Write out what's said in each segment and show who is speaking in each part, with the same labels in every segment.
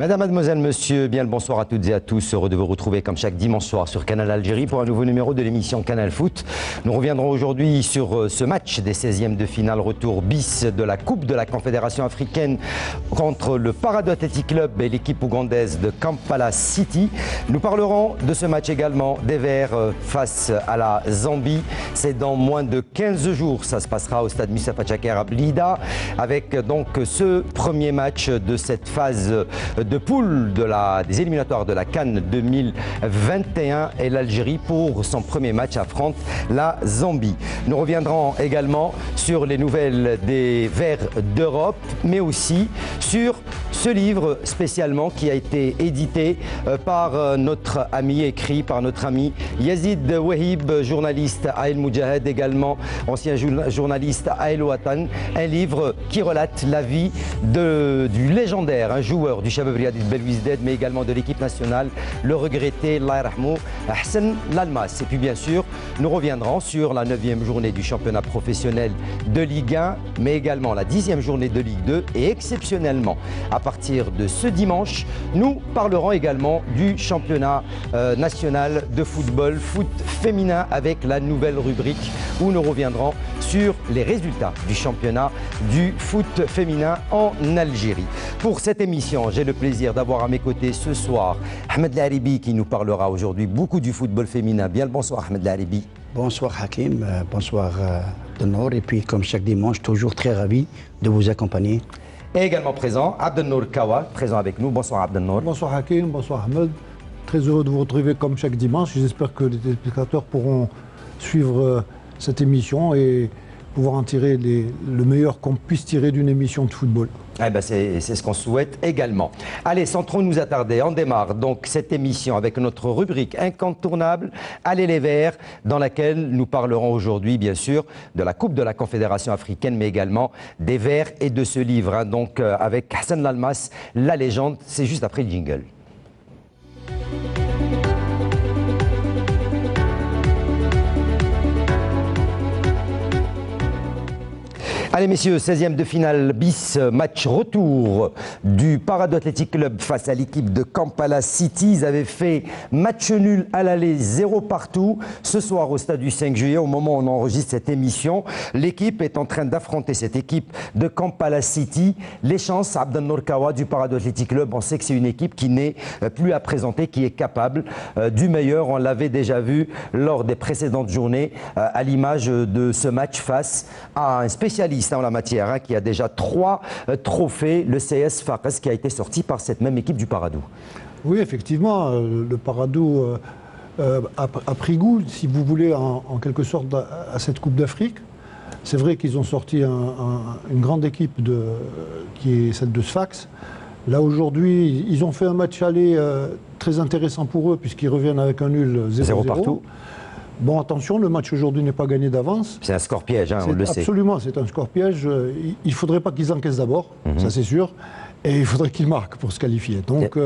Speaker 1: Madame, mademoiselle, monsieur, bien le bonsoir à toutes et à tous. Heureux de vous retrouver comme chaque dimanche soir sur Canal Algérie pour un nouveau numéro de l'émission Canal Foot. Nous reviendrons aujourd'hui sur ce match des 16e de finale retour bis de la Coupe de la Confédération africaine contre le Parado Athletic Club et l'équipe ougandaise de Kampala City. Nous parlerons de ce match également des Verts face à la Zambie. C'est dans moins de 15 jours. Ça se passera au stade Moustapha Tchaker à Blida avec donc ce premier match de cette phase de poule des éliminatoires de la CAN 2021 et l'Algérie pour son premier match affronte la Zambie. Nous reviendrons également sur les nouvelles des Verts d'Europe, mais aussi sur ce livre spécialement qui a été édité par notre ami, écrit par notre ami Yazid Wahib, journaliste à El Moudjahed, également ancien journaliste à El Watan, un livre qui relate la vie du légendaire, un joueur du Shabab Riyad Belouizdad, mais également de l'équipe nationale, le regretté Allah Rahmou Hassan Lalmas. Et puis bien sûr, nous reviendrons sur la 9e journée du championnat professionnel de Ligue 1, mais également la 10e journée de Ligue 2 et exceptionnellement, à partir de ce dimanche, nous parlerons également du championnat national de football, foot féminin, avec la nouvelle rubrique où nous reviendrons sur les résultats du championnat du foot féminin en Algérie. Pour cette émission, j'ai le plaisir d'avoir à mes côtés ce soir Ahmed Laribi qui nous parlera aujourd'hui beaucoup du football féminin. Bien le bonsoir Ahmed Laribi.
Speaker 2: Bonsoir Hakim, bonsoir Abdelnour, et puis comme chaque dimanche, toujours très ravi de vous accompagner.
Speaker 1: Et également présent, Abdelnour Kawa, présent avec nous. Bonsoir Abdelnour.
Speaker 3: Bonsoir Hakim, bonsoir Ahmed. Très heureux de vous retrouver comme chaque dimanche. J'espère que les téléspectateurs pourront suivre cette émission et pouvoir en tirer le meilleur qu'on puisse tirer d'une émission de football.
Speaker 1: Eh ben c'est ce qu'on souhaite également. Allez, sans trop nous attarder, on démarre donc cette émission avec notre rubrique incontournable Allez les Verts, dans laquelle nous parlerons aujourd'hui bien sûr de la Coupe de la Confédération africaine, mais également des Verts et de ce livre, hein, donc avec Hassan Lalmas, la légende. C'est juste après le jingle. Allez messieurs, 16e de finale bis, match retour du Parado Athletic Club face à l'équipe de Kampala City. Ils avaient fait match nul à l'aller, 0 partout. Ce soir au stade du 5 juillet, au moment où on enregistre cette émission, l'équipe est en train d'affronter cette équipe de Kampala City. Les chances, Abdelnour Kawa du Parado Athletic Club, on sait que c'est une équipe qui n'est plus à présenter, qui est capable du meilleur. On l'avait déjà vu lors des précédentes journées, à l'image de ce match face à un spécialiste en la matière, hein, qui a déjà 3 trophées, le CS Fares, qui a été sorti par cette même équipe du Parado.
Speaker 3: Oui, effectivement, le Parado a pris goût, si vous voulez, en quelque sorte à cette Coupe d'Afrique. C'est vrai qu'ils ont sorti une grande équipe qui est celle de Sfax. Là, aujourd'hui, ils ont fait un match aller très intéressant pour eux, puisqu'ils reviennent avec un nul 0
Speaker 1: partout.
Speaker 3: Bon, attention, le match aujourd'hui n'est pas gagné d'avance.
Speaker 1: C'est un score piège, hein, on le sait.
Speaker 3: Absolument, c'est un score piège. Il ne faudrait pas qu'ils encaissent d'abord, ça c'est sûr. Et il faudrait qu'ils marquent pour se qualifier. Donc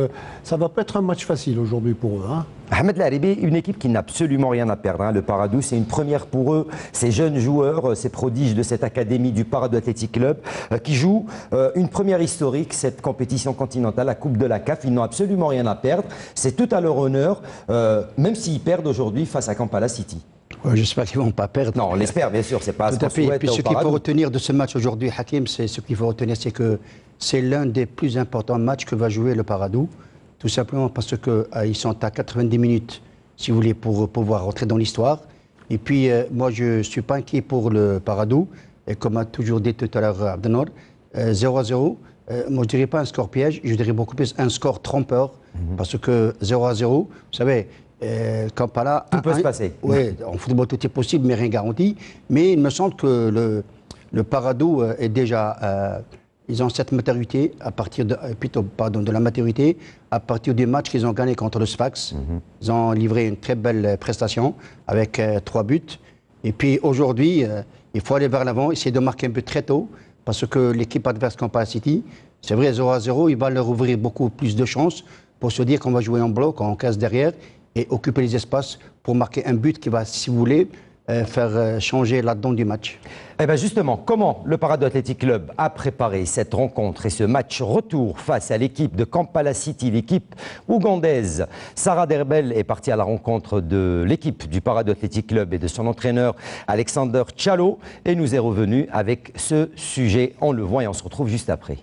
Speaker 3: ça ne va pas être un match facile aujourd'hui pour eux. Hein.
Speaker 1: Ahmed Laribi, une équipe qui n'a absolument rien à perdre. Hein. Le Parado, c'est une première pour eux. Ces jeunes joueurs, ces prodiges de cette académie du Parado Athletic Club, qui jouent une première historique, cette compétition continentale, la Coupe de la CAF. Ils n'ont absolument rien à perdre. C'est tout à leur honneur, même s'ils perdent aujourd'hui face à Kampala City.
Speaker 2: Ouais, j'espère qu'ils ne vont pas perdre.
Speaker 1: Non, on l'espère, bien sûr. C'est pas ce qu'on souhaite.
Speaker 2: Et puis ce qu'il faut retenir de ce match aujourd'hui, Hakim, c'est que c'est l'un des plus importants matchs que va jouer le Parado. Tout simplement parce qu'ils sont à 90 minutes, si vous voulez, pour pouvoir rentrer dans l'histoire. Et puis, moi, je ne suis pas inquiet pour le Parado. Et comme a toujours dit tout à l'heure Abdelnour, 0-0, moi, je ne dirais pas un score piège, je dirais beaucoup plus un score trompeur. Parce que 0-0, vous savez, Kampala...
Speaker 1: Tout peut se passer.
Speaker 2: Oui, en football, tout est possible, mais rien garanti. Mais il me semble que le Parado est déjà... ils ont cette maturité à partir de la maturité à partir du match qu'ils ont gagné contre le Sfax. Ils ont livré une très belle prestation avec 3 buts. Et puis aujourd'hui, il faut aller vers l'avant, essayer de marquer un but très tôt parce que l'équipe adverse Kampala City, c'est vrai, 0-0, il va leur ouvrir beaucoup plus de chances pour se dire qu'on va jouer en bloc, en case derrière et occuper les espaces pour marquer un but qui va, si vous voulez, faire changer la donne du match.
Speaker 1: Eh bien justement, comment le Paradou Athletic Club a préparé cette rencontre et ce match retour face à l'équipe de Kampala City, l'équipe ougandaise. Sarah Derbel est partie à la rencontre de l'équipe du Paradou Athletic Club et de son entraîneur Alexander Tchalo et nous est revenu avec ce sujet. On le voit et on se retrouve juste après.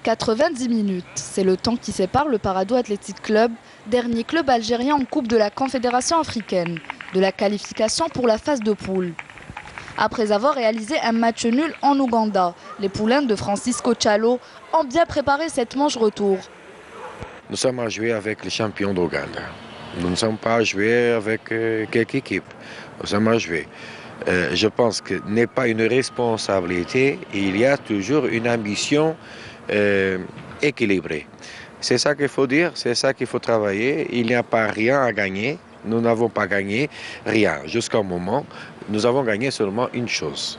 Speaker 4: 90 minutes, c'est le temps qui sépare le Paradou Athletic Club, dernier club algérien en Coupe de la Confédération africaine, de la qualification pour la phase de poule. Après avoir réalisé un match nul en Ouganda, les poulains de Francisco Tchalo ont bien préparé cette manche retour.
Speaker 5: Nous sommes à jouer avec les champions d'Ouganda. Nous ne sommes pas à jouer avec quelques équipes. Nous sommes à jouer. Je pense que ce n'est pas une responsabilité, il y a toujours une ambition équilibrée. C'est ça qu'il faut dire, c'est ça qu'il faut travailler. Il n'y a pas rien à gagner. Nous n'avons pas gagné rien jusqu'au moment. Nous avons gagné seulement une chose.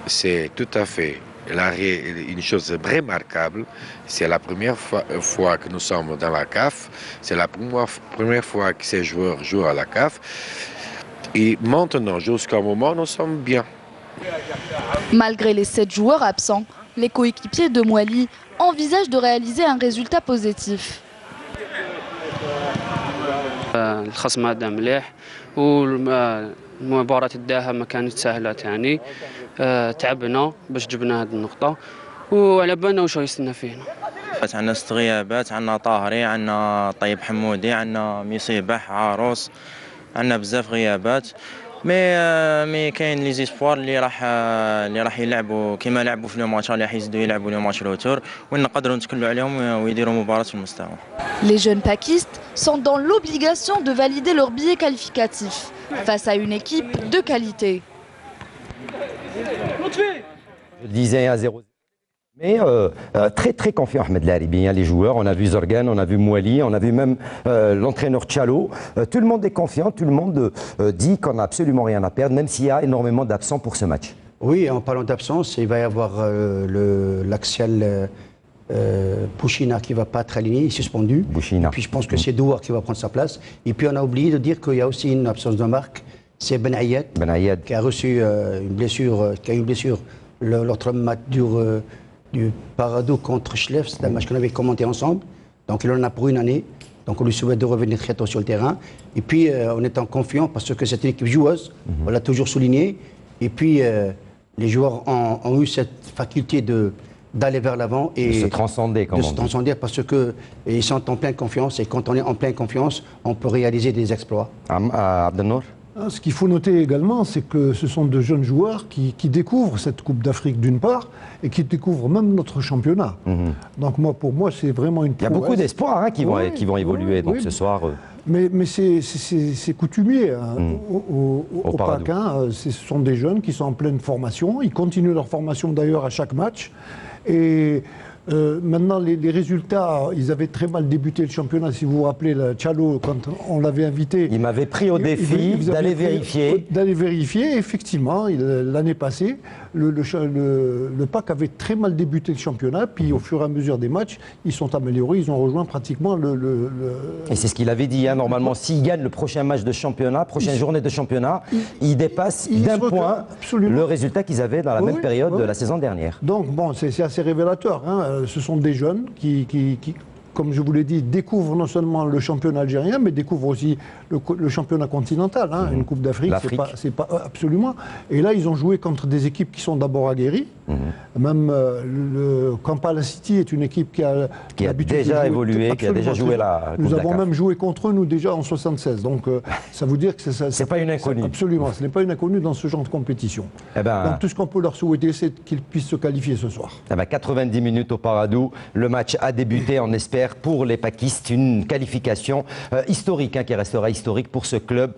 Speaker 5: C'est tout à fait une chose remarquable. C'est la première fois que nous sommes dans la CAF. C'est la première fois que ces joueurs jouent à la CAF. Et maintenant, jusqu'au moment, nous sommes bien.
Speaker 4: Malgré les 7 joueurs absents, les coéquipiers de Mouali envisagent de réaliser un résultat positif.
Speaker 6: الخصم هذا مليح والمباراة الداها ما كانت سهلة يعني تعبنا باش جبنا هذه النقطة وعلى بالنا واش يستنى فينا.
Speaker 7: عندنا 6 غيابات، عندنا طاهري، عندنا طيب حمودي، عندنا مصباح عروس، عندنا بزاف غيابات مي كاين لي زيسبوار اللي راح يلعبوا كما لعبوا في لو ماتش اللي راح يزيدوا يلعبوا لو ماتش روتور ونقدروا نتكلوا عليهم ويديروا مباراة في المستوى.
Speaker 4: Les jeunes pakistes sont dans l'obligation de valider leur billet qualificatif face à une équipe de qualité.
Speaker 1: Je disais 1-0. Mais très confiant Ahmed Laribi, les joueurs, on a vu Zorgan, on a vu Mouali, on a vu même l'entraîneur Tchalo. Tout le monde est confiant, tout le monde dit qu'on n'a absolument rien à perdre, même s'il y a énormément d'absents pour ce match.
Speaker 2: Oui, en parlant d'absence, il va y avoir l'axial Pouchina qui ne va pas être aligné, il est suspendu.
Speaker 1: Bouchina.
Speaker 2: Et puis je pense que c'est Douar qui va prendre sa place. Et puis on a oublié de dire qu'il y a aussi une absence de marque, c'est Ben Ayed qui a reçu une blessure, l'autre match du Paradou contre Chlef, c'est un match qu'on avait commenté ensemble. Donc il en a pour une année. Donc on lui souhaite de revenir très tôt sur le terrain. Et puis en étant confiant, parce que c'est une équipe joueuse, on l'a toujours souligné. Et puis les joueurs ont eu cette faculté d'aller vers l'avant et
Speaker 1: de se transcender,
Speaker 2: parce qu'ils sont en pleine confiance. Et quand on est en pleine confiance, on peut réaliser des exploits.
Speaker 1: Abdelnour.
Speaker 3: Ce qu'il faut noter également, c'est que ce sont de jeunes joueurs qui découvrent cette Coupe d'Afrique d'une part et qui découvrent même notre championnat. Donc pour moi, c'est vraiment une prouesse.
Speaker 1: Il y a beaucoup d'espoirs qui vont évoluer ce soir.
Speaker 3: Mais c'est coutumier au PAC. Ce sont des jeunes qui sont en pleine formation. Ils continuent leur formation d'ailleurs à chaque match. Et maintenant, les résultats, ils avaient très mal débuté le championnat. Si vous vous rappelez, Tchalo, quand on l'avait invité...
Speaker 1: Il m'avait pris au défi d'aller vérifier.
Speaker 3: D'aller vérifier. Effectivement, l'année passée, le PAC avait très mal débuté le championnat. Puis au fur et à mesure des matchs, ils sont améliorés. Ils ont rejoint pratiquement
Speaker 1: Et c'est ce qu'il avait dit. Normalement, s'il gagne le prochain match de championnat, prochaine journée de championnat, il dépasse d'un point le résultat qu'ils avaient dans la même période de la saison dernière.
Speaker 3: Donc bon, c'est assez révélateur. Ce sont des jeunes qui, comme je vous l'ai dit, découvrent non seulement le championnat algérien, mais découvrent aussi le championnat continental. Une Coupe d'Afrique, c'est pas absolument. Et là, ils ont joué contre des équipes qui sont d'abord aguerries. Même le Kampala City est une équipe qui a
Speaker 1: déjà évolué, qui a déjà joué la Coupe
Speaker 3: Nous avons
Speaker 1: CAF.
Speaker 3: même joué contre eux, nous, déjà en 76. Donc, ça veut dire que
Speaker 1: c'est pas une inconnue.
Speaker 3: Absolument, ce n'est pas une inconnue dans ce genre de compétition. Donc, tout ce qu'on peut leur souhaiter, c'est qu'ils puissent se qualifier ce soir.
Speaker 1: 90 minutes au Paradou. Le match a débuté, on espère, pour les Pakistes, une qualification historique, qui restera historique pour ce club,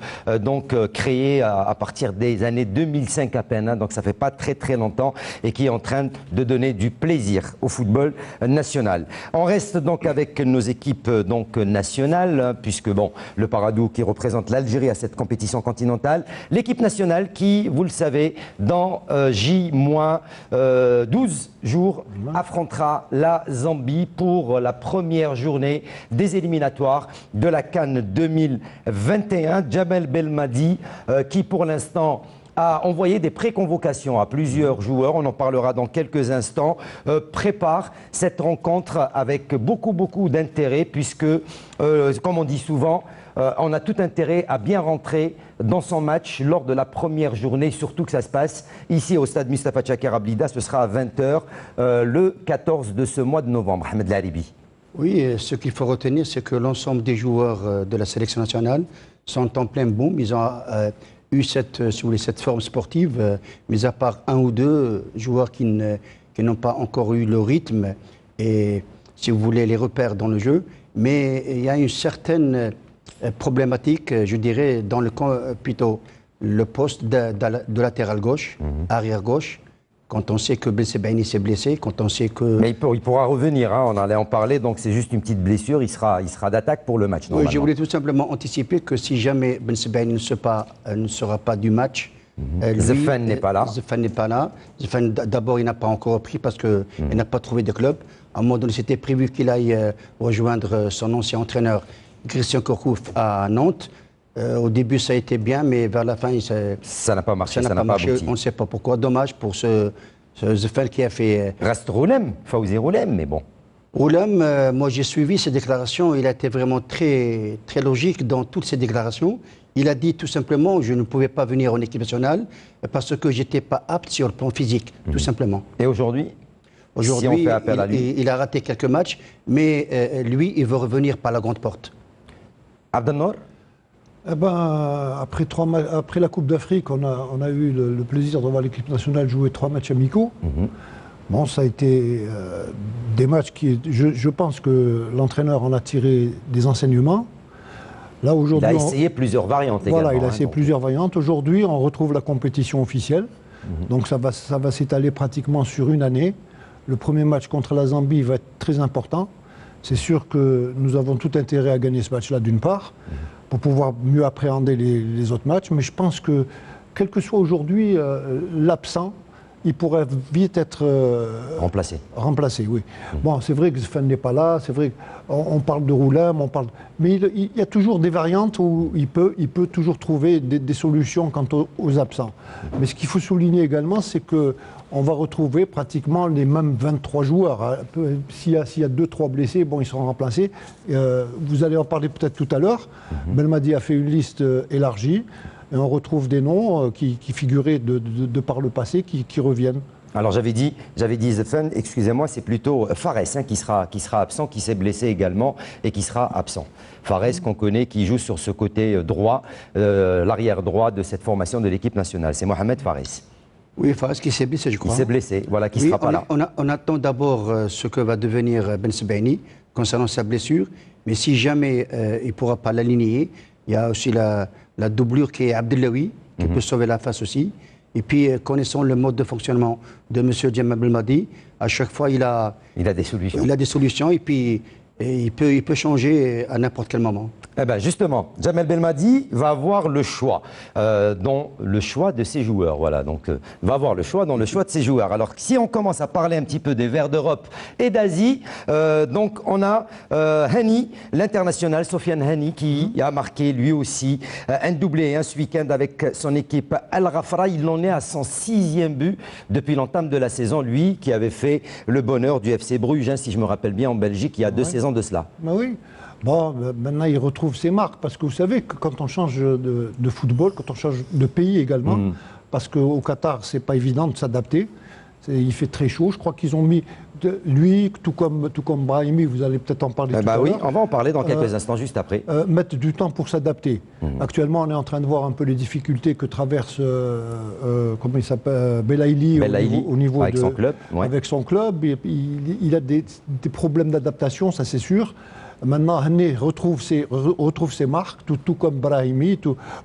Speaker 1: créé à partir des années 2005 à peine. Donc, ça fait pas très longtemps et qui est en train de donner du plaisir au football national. On reste donc avec nos équipes nationales, puisque le Paradou qui représente l'Algérie à cette compétition continentale, l'équipe nationale qui, vous le savez, dans J-12 jours affrontera la Zambie pour la première première journée des éliminatoires de la CAN 2021. Djamel Belmadi, qui pour l'instant a envoyé des préconvocations à plusieurs joueurs, on en parlera dans quelques instants, prépare cette rencontre avec beaucoup d'intérêt puisque, comme on dit souvent, on a tout intérêt à bien rentrer dans son match lors de la première journée, surtout que ça se passe ici au stade Mustapha Tchaker à Blida. Ce sera à 20h le 14 de ce mois de novembre. Ahmed Laribi.
Speaker 2: Oui, ce qu'il faut retenir, c'est que l'ensemble des joueurs de la sélection nationale sont en plein boom. Ils ont eu cette forme sportive, mis à part un ou deux joueurs qui n'ont pas encore eu le rythme et, si vous voulez, les repères dans le jeu. Mais il y a une certaine problématique, je dirais, dans plutôt le poste de latéral gauche, arrière gauche. Quand on sait que Belsebaini s'est blessé, quand on sait que...
Speaker 1: Mais il pourra revenir, hein, on allait en parler, donc c'est juste une petite blessure, il sera d'attaque pour le match.
Speaker 2: Oui, je voulais tout simplement anticiper que si jamais Belsebaini ne sera pas du match,
Speaker 1: Zefan n'est pas là.
Speaker 2: Zefan n'est pas là. Zefan, d'abord, il n'a pas encore repris parce qu'il n'a pas trouvé de club. À un moment donné, c'était prévu qu'il aille rejoindre son ancien entraîneur, Christian Kourkouf, à Nantes. Au début, ça a été bien, mais vers la fin,
Speaker 1: ça n'a pas marché, ça n'a pas abouti.
Speaker 2: On ne sait pas pourquoi. Dommage pour ce Zefan qui a fait...
Speaker 1: Reste Roulem, Fawzi Roulem, mais bon.
Speaker 2: Roulem, moi j'ai suivi ses déclarations, il a été vraiment très logique dans toutes ses déclarations. Il a dit tout simplement, je ne pouvais pas venir en équipe nationale parce que je n'étais pas apte sur le plan physique, tout simplement.
Speaker 1: Et aujourd'hui,
Speaker 2: Aujourd'hui,
Speaker 1: si on fait appel à lui,
Speaker 2: il a raté quelques matchs, mais lui, il veut revenir par la grande porte.
Speaker 1: Abdelnour?
Speaker 3: Eh ben, après la Coupe d'Afrique, on a eu le plaisir de voir l'équipe nationale jouer 3 matchs amicaux. Bon, ça a été des matchs qui... Je pense que l'entraîneur en a tiré des enseignements. Là, aujourd'hui,
Speaker 1: il a essayé plusieurs variantes également.
Speaker 3: Voilà, il a essayé plusieurs variantes. Aujourd'hui, on retrouve la compétition officielle. Donc ça va s'étaler pratiquement sur une année. Le premier match contre la Zambie va être très important. C'est sûr que nous avons tout intérêt à gagner ce match-là d'une part, pour pouvoir mieux appréhender les autres matchs. Mais je pense que, quel que soit aujourd'hui l'absent, il pourrait vite être remplacé, oui. Bon, c'est vrai que Zefan n'est pas là, c'est vrai qu'on parle de Roulem, mais il y a toujours des variantes où il peut toujours trouver des solutions quant aux absents. Mais ce qu'il faut souligner également, c'est qu'on va retrouver pratiquement les mêmes 23 joueurs. S'il y a 2-3 blessés, bon, ils seront remplacés. Vous allez en parler peut-être tout à l'heure. Belmadi a fait une liste élargie. Et on retrouve des noms qui figuraient de par le passé, qui reviennent.
Speaker 1: Alors j'avais dit Zefan, excusez-moi, c'est plutôt Fares qui sera absent, qui s'est blessé également et qui sera absent. Fares qu'on connaît, qui joue sur ce côté droit, l'arrière droit de cette formation de l'équipe nationale. C'est Mohamed Fares.
Speaker 2: Oui, Fares qui s'est blessé, je crois.
Speaker 1: Il s'est blessé, voilà, qui ne sera pas là.
Speaker 2: On attend d'abord ce que va devenir Belsebaini concernant sa blessure. Mais si jamais il ne pourra pas l'aligner, il y a aussi la doublure qui est Abdellaoui, qui peut sauver la face aussi. Et puis, connaissant le mode de fonctionnement de M. Djamel Belmadi, à chaque fois, il a des solutions. Il a des solutions et puis il peut changer à n'importe quel moment.
Speaker 1: Eh bien justement, Djamel Belmadi va avoir le choix, dans le choix de ses joueurs. Voilà, donc va avoir le choix dans le choix de ses joueurs. Alors si on commence à parler un petit peu des Verts d'Europe et d'Asie, donc on a Hani, l'international, Sofiane Hani, qui a marqué lui aussi un doublé ce week-end avec son équipe Al Rafra. Il en est à son 6e but depuis l'entame de la saison, lui qui avait fait le bonheur du FC Bruges, si je me rappelle bien, en Belgique, il y a 2 saisons de cela.
Speaker 3: Ben oui. Bon, maintenant il retrouve ses marques, parce que vous savez que quand on change de football, quand on change de pays également, parce qu'au Qatar, c'est pas évident de s'adapter, il fait très chaud, je crois qu'ils ont mis, lui, tout comme Brahimi, vous allez peut-être en parler tout à l'heure.
Speaker 1: Oui, on va en parler dans quelques instants, juste après.
Speaker 3: Mettre du temps pour s'adapter. Actuellement, on est en train de voir un peu les difficultés que traverse, comment il s'appelle, Belaïli au niveau
Speaker 1: avec son club. Ouais.
Speaker 3: Avec son club, il a des problèmes d'adaptation, ça c'est sûr. Maintenant, Hani retrouve ses marques, tout comme Brahimi.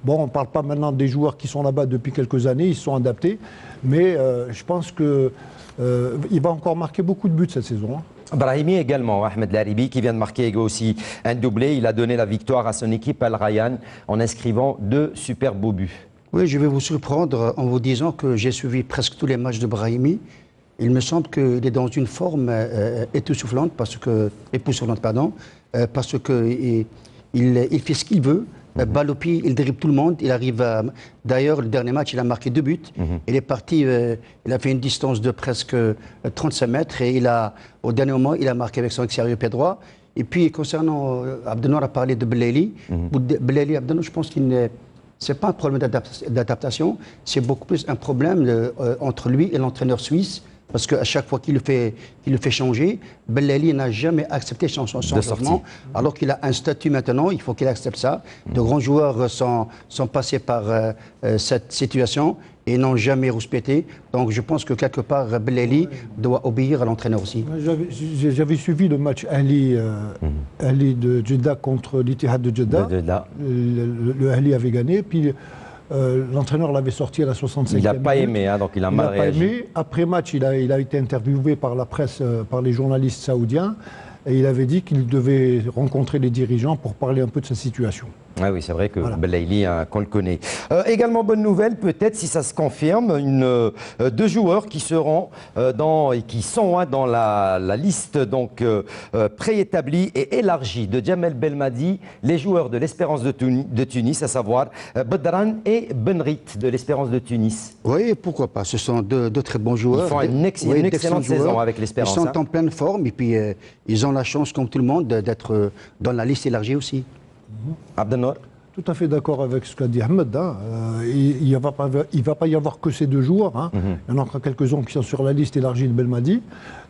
Speaker 3: Bon, on ne parle pas maintenant des joueurs qui sont là-bas depuis quelques années, ils se sont adaptés. Mais je pense qu'il va encore marquer beaucoup de buts cette saison.
Speaker 1: Brahimi également, Ahmed Laribi, qui vient de marquer aussi un doublé. Il a donné la victoire à son équipe Al Rayyan en inscrivant 2 super beaux buts.
Speaker 2: Oui, je vais vous surprendre en vous disant que j'ai suivi presque tous les matchs de Brahimi. il me semble qu'il est dans une forme époustouflante parce que il fait ce qu'il veut. Balle au pied, il dribble tout le monde. Il arrive d'ailleurs, le dernier match, il a marqué 2 buts. Il est parti, il a fait une distance de presque 35 mètres et au dernier moment, il a marqué avec son extérieur pied droit. Et puis, concernant Abdenour a parlé de Belaïli. Belaïli, Abdenour, je pense qu'il c'est pas un problème d'adaptation, c'est beaucoup plus un problème entre lui et l'entraîneur suisse. Parce qu'à chaque fois qu'il le fait changer, Belaïli n'a jamais accepté son changement, alors qu'il a un statut maintenant, il faut qu'il accepte ça. De grands joueurs sont passés par cette situation et n'ont jamais rouspété. Donc je pense que quelque part, Belaïli doit obéir à l'entraîneur aussi.
Speaker 3: J'avais suivi le match Ali de Jeddah contre l'Ittihad de Jeddah. Le Ali avait gagné, puis l'entraîneur l'avait sorti à la 65e.
Speaker 1: Il n'a pas aimé, hein, donc il a mal réagi.
Speaker 3: Après match, il a été interviewé par la presse, par les journalistes saoudiens, et il avait dit qu'il devait rencontrer les dirigeants pour parler un peu de sa situation.
Speaker 1: Ah oui, c'est vrai que Belaïli, qu'on le connaît. Également, bonne nouvelle, peut-être, si ça se confirme, 2 joueurs qui seront dans la liste donc préétablie et élargie de Djamel Belmadi, les joueurs de l'Espérance de Tunis, à savoir Bedran et Benrit de l'Espérance de Tunis.
Speaker 2: Oui, pourquoi pas. Ce sont deux très bons joueurs.
Speaker 1: Ils font une excellente saison avec l'Espérance.
Speaker 2: Ils sont en pleine forme et puis ils ont la chance, comme tout le monde, d'être dans la liste élargie aussi.
Speaker 1: Abdenour.
Speaker 3: Tout à fait d'accord avec ce qu'a dit Ahmed. Hein. Il ne va pas y avoir que ces 2 joueurs. Hein. Il y en a encore quelques-uns qui sont sur la liste élargie de Belmadi.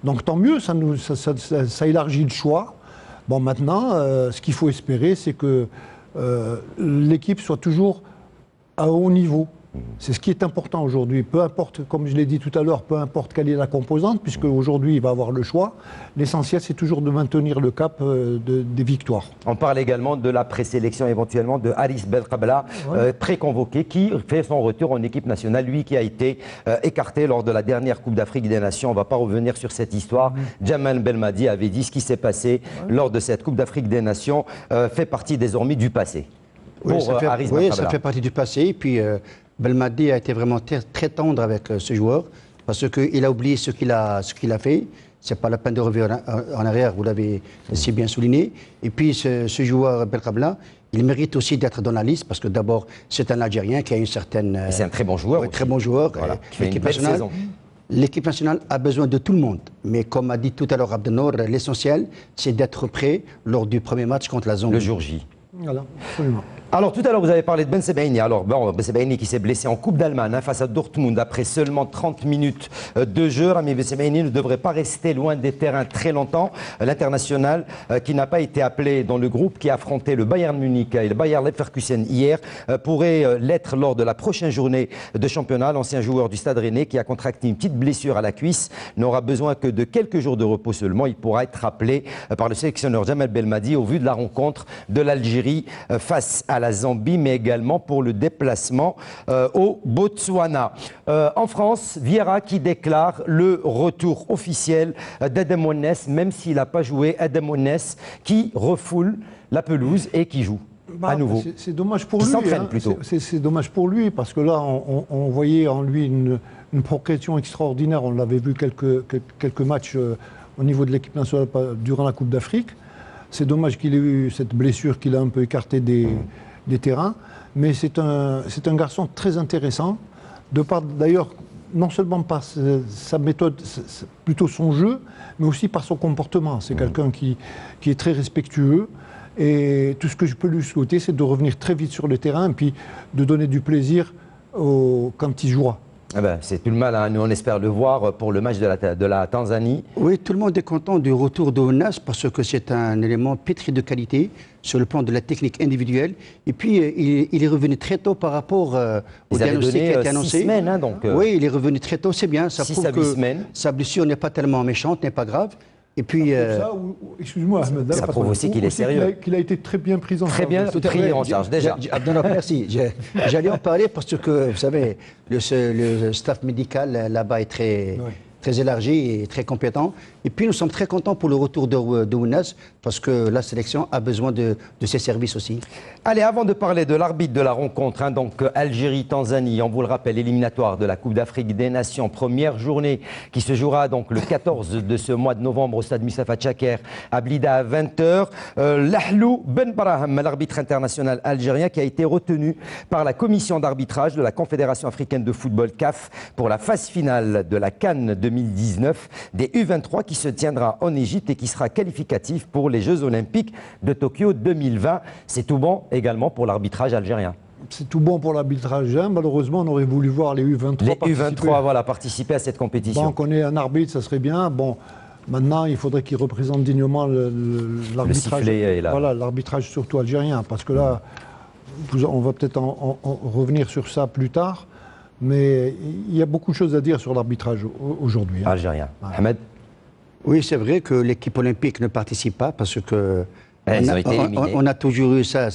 Speaker 3: Donc tant mieux, ça élargit le choix. Bon, maintenant, ce qu'il faut espérer, c'est que l'équipe soit toujours à haut niveau. C'est ce qui est important aujourd'hui. Peu importe, comme je l'ai dit tout à l'heure, peu importe quelle est la composante, puisque aujourd'hui il va avoir le choix. L'essentiel, c'est toujours de maintenir le cap des victoires.
Speaker 1: On parle également de la présélection éventuellement de Haris Belkabla, préconvoqué, qui fait son retour en équipe nationale. Lui qui a été écarté lors de la dernière Coupe d'Afrique des Nations. On ne va pas revenir sur cette histoire. Djamel Belmadi avait dit ce qui s'est passé lors de cette Coupe d'Afrique des Nations fait partie désormais du passé.
Speaker 2: Oui, ça fait partie du passé. Et puis Belmadi a été vraiment très tendre avec ce joueur parce qu'il a oublié ce qu'il a fait. Ce n'est pas la peine de revenir en arrière, vous l'avez si bien souligné. Et puis ce joueur Belkabla, il mérite aussi d'être dans la liste parce que d'abord, c'est un Algérien qui a une certaine...
Speaker 1: C'est un très bon joueur.
Speaker 2: Très bon joueur.
Speaker 1: Voilà, qui fait une belle saison.
Speaker 2: L'équipe nationale a besoin de tout le monde. Mais comme a dit tout à l'heure Abdenour, l'essentiel, c'est d'être prêt lors du premier match contre la Zambie.
Speaker 1: Le jour J.
Speaker 3: Voilà, absolument.
Speaker 1: Alors tout à l'heure vous avez parlé de Ben Sebaini. Alors Ben Sebaini qui s'est blessé en Coupe d'Allemagne face à Dortmund après seulement 30 minutes de jeu. Rami Ben Sebaini ne devrait pas rester loin des terrains très longtemps. L'international qui n'a pas été appelé dans le groupe qui a affronté le Bayern Munich et le Bayer Leverkusen hier pourrait l'être lors de la prochaine journée de championnat. L'ancien joueur du Stade Rennais qui a contracté une petite blessure à la cuisse n'aura besoin que de quelques jours de repos seulement. Il pourra être appelé par le sélectionneur Djamel Belmadi au vu de la rencontre de l'Algérie face à la Zambie, mais également pour le déplacement au Botswana. En France, Vieira qui déclare le retour officiel d'Adem Ounes, même s'il n'a pas joué. Adem Ounes qui refoule la pelouse et qui joue à nouveau.
Speaker 3: C'est dommage pour lui.
Speaker 1: S'entraîne plutôt.
Speaker 3: C'est dommage pour lui parce que là, on voyait en lui une progression extraordinaire. On l'avait vu quelques matchs au niveau de l'équipe nationale durant la Coupe d'Afrique. C'est dommage qu'il ait eu cette blessure qu'il a un peu écarté des terrains, mais c'est un garçon très intéressant, de par d'ailleurs non seulement par sa méthode, plutôt son jeu, mais aussi par son comportement. C'est quelqu'un qui est très respectueux, et tout ce que je peux lui souhaiter, c'est de revenir très vite sur le terrain et puis de donner du plaisir quand il jouera.
Speaker 1: Eh ben, c'est tout le mal, hein. Nous on espère le voir pour le match de la Tanzanie.
Speaker 2: Oui, tout le monde est content du retour de Ounes parce que c'est un élément pétri de qualité sur le plan de la technique individuelle. Et puis il est revenu très tôt par rapport au diagnostic qui a été annoncé.
Speaker 1: 6 semaines, hein, donc.
Speaker 2: Oui, il est revenu très tôt, c'est bien. Ça
Speaker 1: 6
Speaker 2: prouve
Speaker 1: à 8 semaines.
Speaker 2: Sa blessure n'est pas tellement méchante, n'est pas grave. Et puis,
Speaker 3: excuse-moi, Ahmed,
Speaker 1: ça prouve aussi qu'il est sérieux.
Speaker 3: Qu'il a été très bien pris en charge.
Speaker 1: Très bien pris en charge, déjà.
Speaker 2: Merci. J'allais en parler parce que, vous savez, le staff médical là-bas est très élargi et très compétent. Et puis nous sommes très contents pour le retour de Ounas, parce que la sélection a besoin de ses services aussi.
Speaker 1: Allez, avant de parler de l'arbitre de la rencontre, hein, donc Algérie-Tanzanie, on vous le rappelle, éliminatoire de la Coupe d'Afrique des Nations, première journée qui se jouera donc le 14 de ce mois de novembre au stade Moustapha Tchaker à Blida à 20h. Lahlou Ben Braham, l'arbitre international algérien qui a été retenu par la commission d'arbitrage de la Confédération africaine de football CAF pour la phase finale de la CAN 2019 des U23 qui se tiendra en Égypte et qui sera qualificatif pour les Jeux Olympiques de Tokyo 2020. C'est tout bon également pour l'arbitrage algérien.
Speaker 3: C'est tout bon pour l'arbitrage. Malheureusement, on aurait voulu voir les U23
Speaker 1: participer à cette compétition.
Speaker 3: Bon, qu'on ait un arbitre, ça serait bien. Bon, maintenant, il faudrait qu'il représente dignement l'arbitrage. Voilà, l'arbitrage surtout algérien, parce que là, on va peut-être en revenir sur ça plus tard. Mais il y a beaucoup de choses à dire sur l'arbitrage aujourd'hui. Hein.
Speaker 1: Algérien. Ahmed?
Speaker 2: Oui, c'est vrai que l'équipe olympique ne participe pas parce que on a toujours eu ça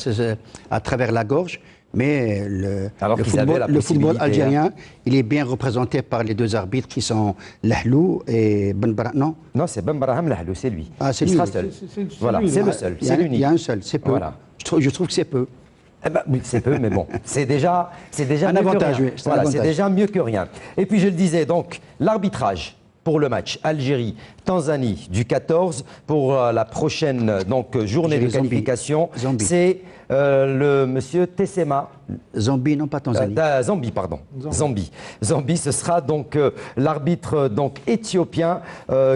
Speaker 2: à travers la gorge. Mais le football algérien, il est bien représenté par les deux arbitres qui sont Lahlou et Ben Braham.
Speaker 1: Non, c'est Ben Braham Lahlou, c'est lui.
Speaker 2: Ah, c'est
Speaker 1: lui.
Speaker 2: Il
Speaker 1: sera seul. Voilà, c'est le seul, c'est l'unique.
Speaker 2: Il y a un seul, c'est peu. Voilà. Je trouve que c'est peu.
Speaker 1: Eh ben, oui, c'est peu, mais bon, c'est déjà
Speaker 2: un avantage. Oui,
Speaker 1: voilà, c'est déjà mieux que rien. Et puis je le disais, donc l'arbitrage pour le match Algérie-Tanzanie du 14 pour la prochaine journée de qualification, c'est le monsieur Tessema.
Speaker 2: Zambie, non pas Tanzanie.
Speaker 1: Zambie, pardon. Zambie, ce sera donc l'arbitre éthiopien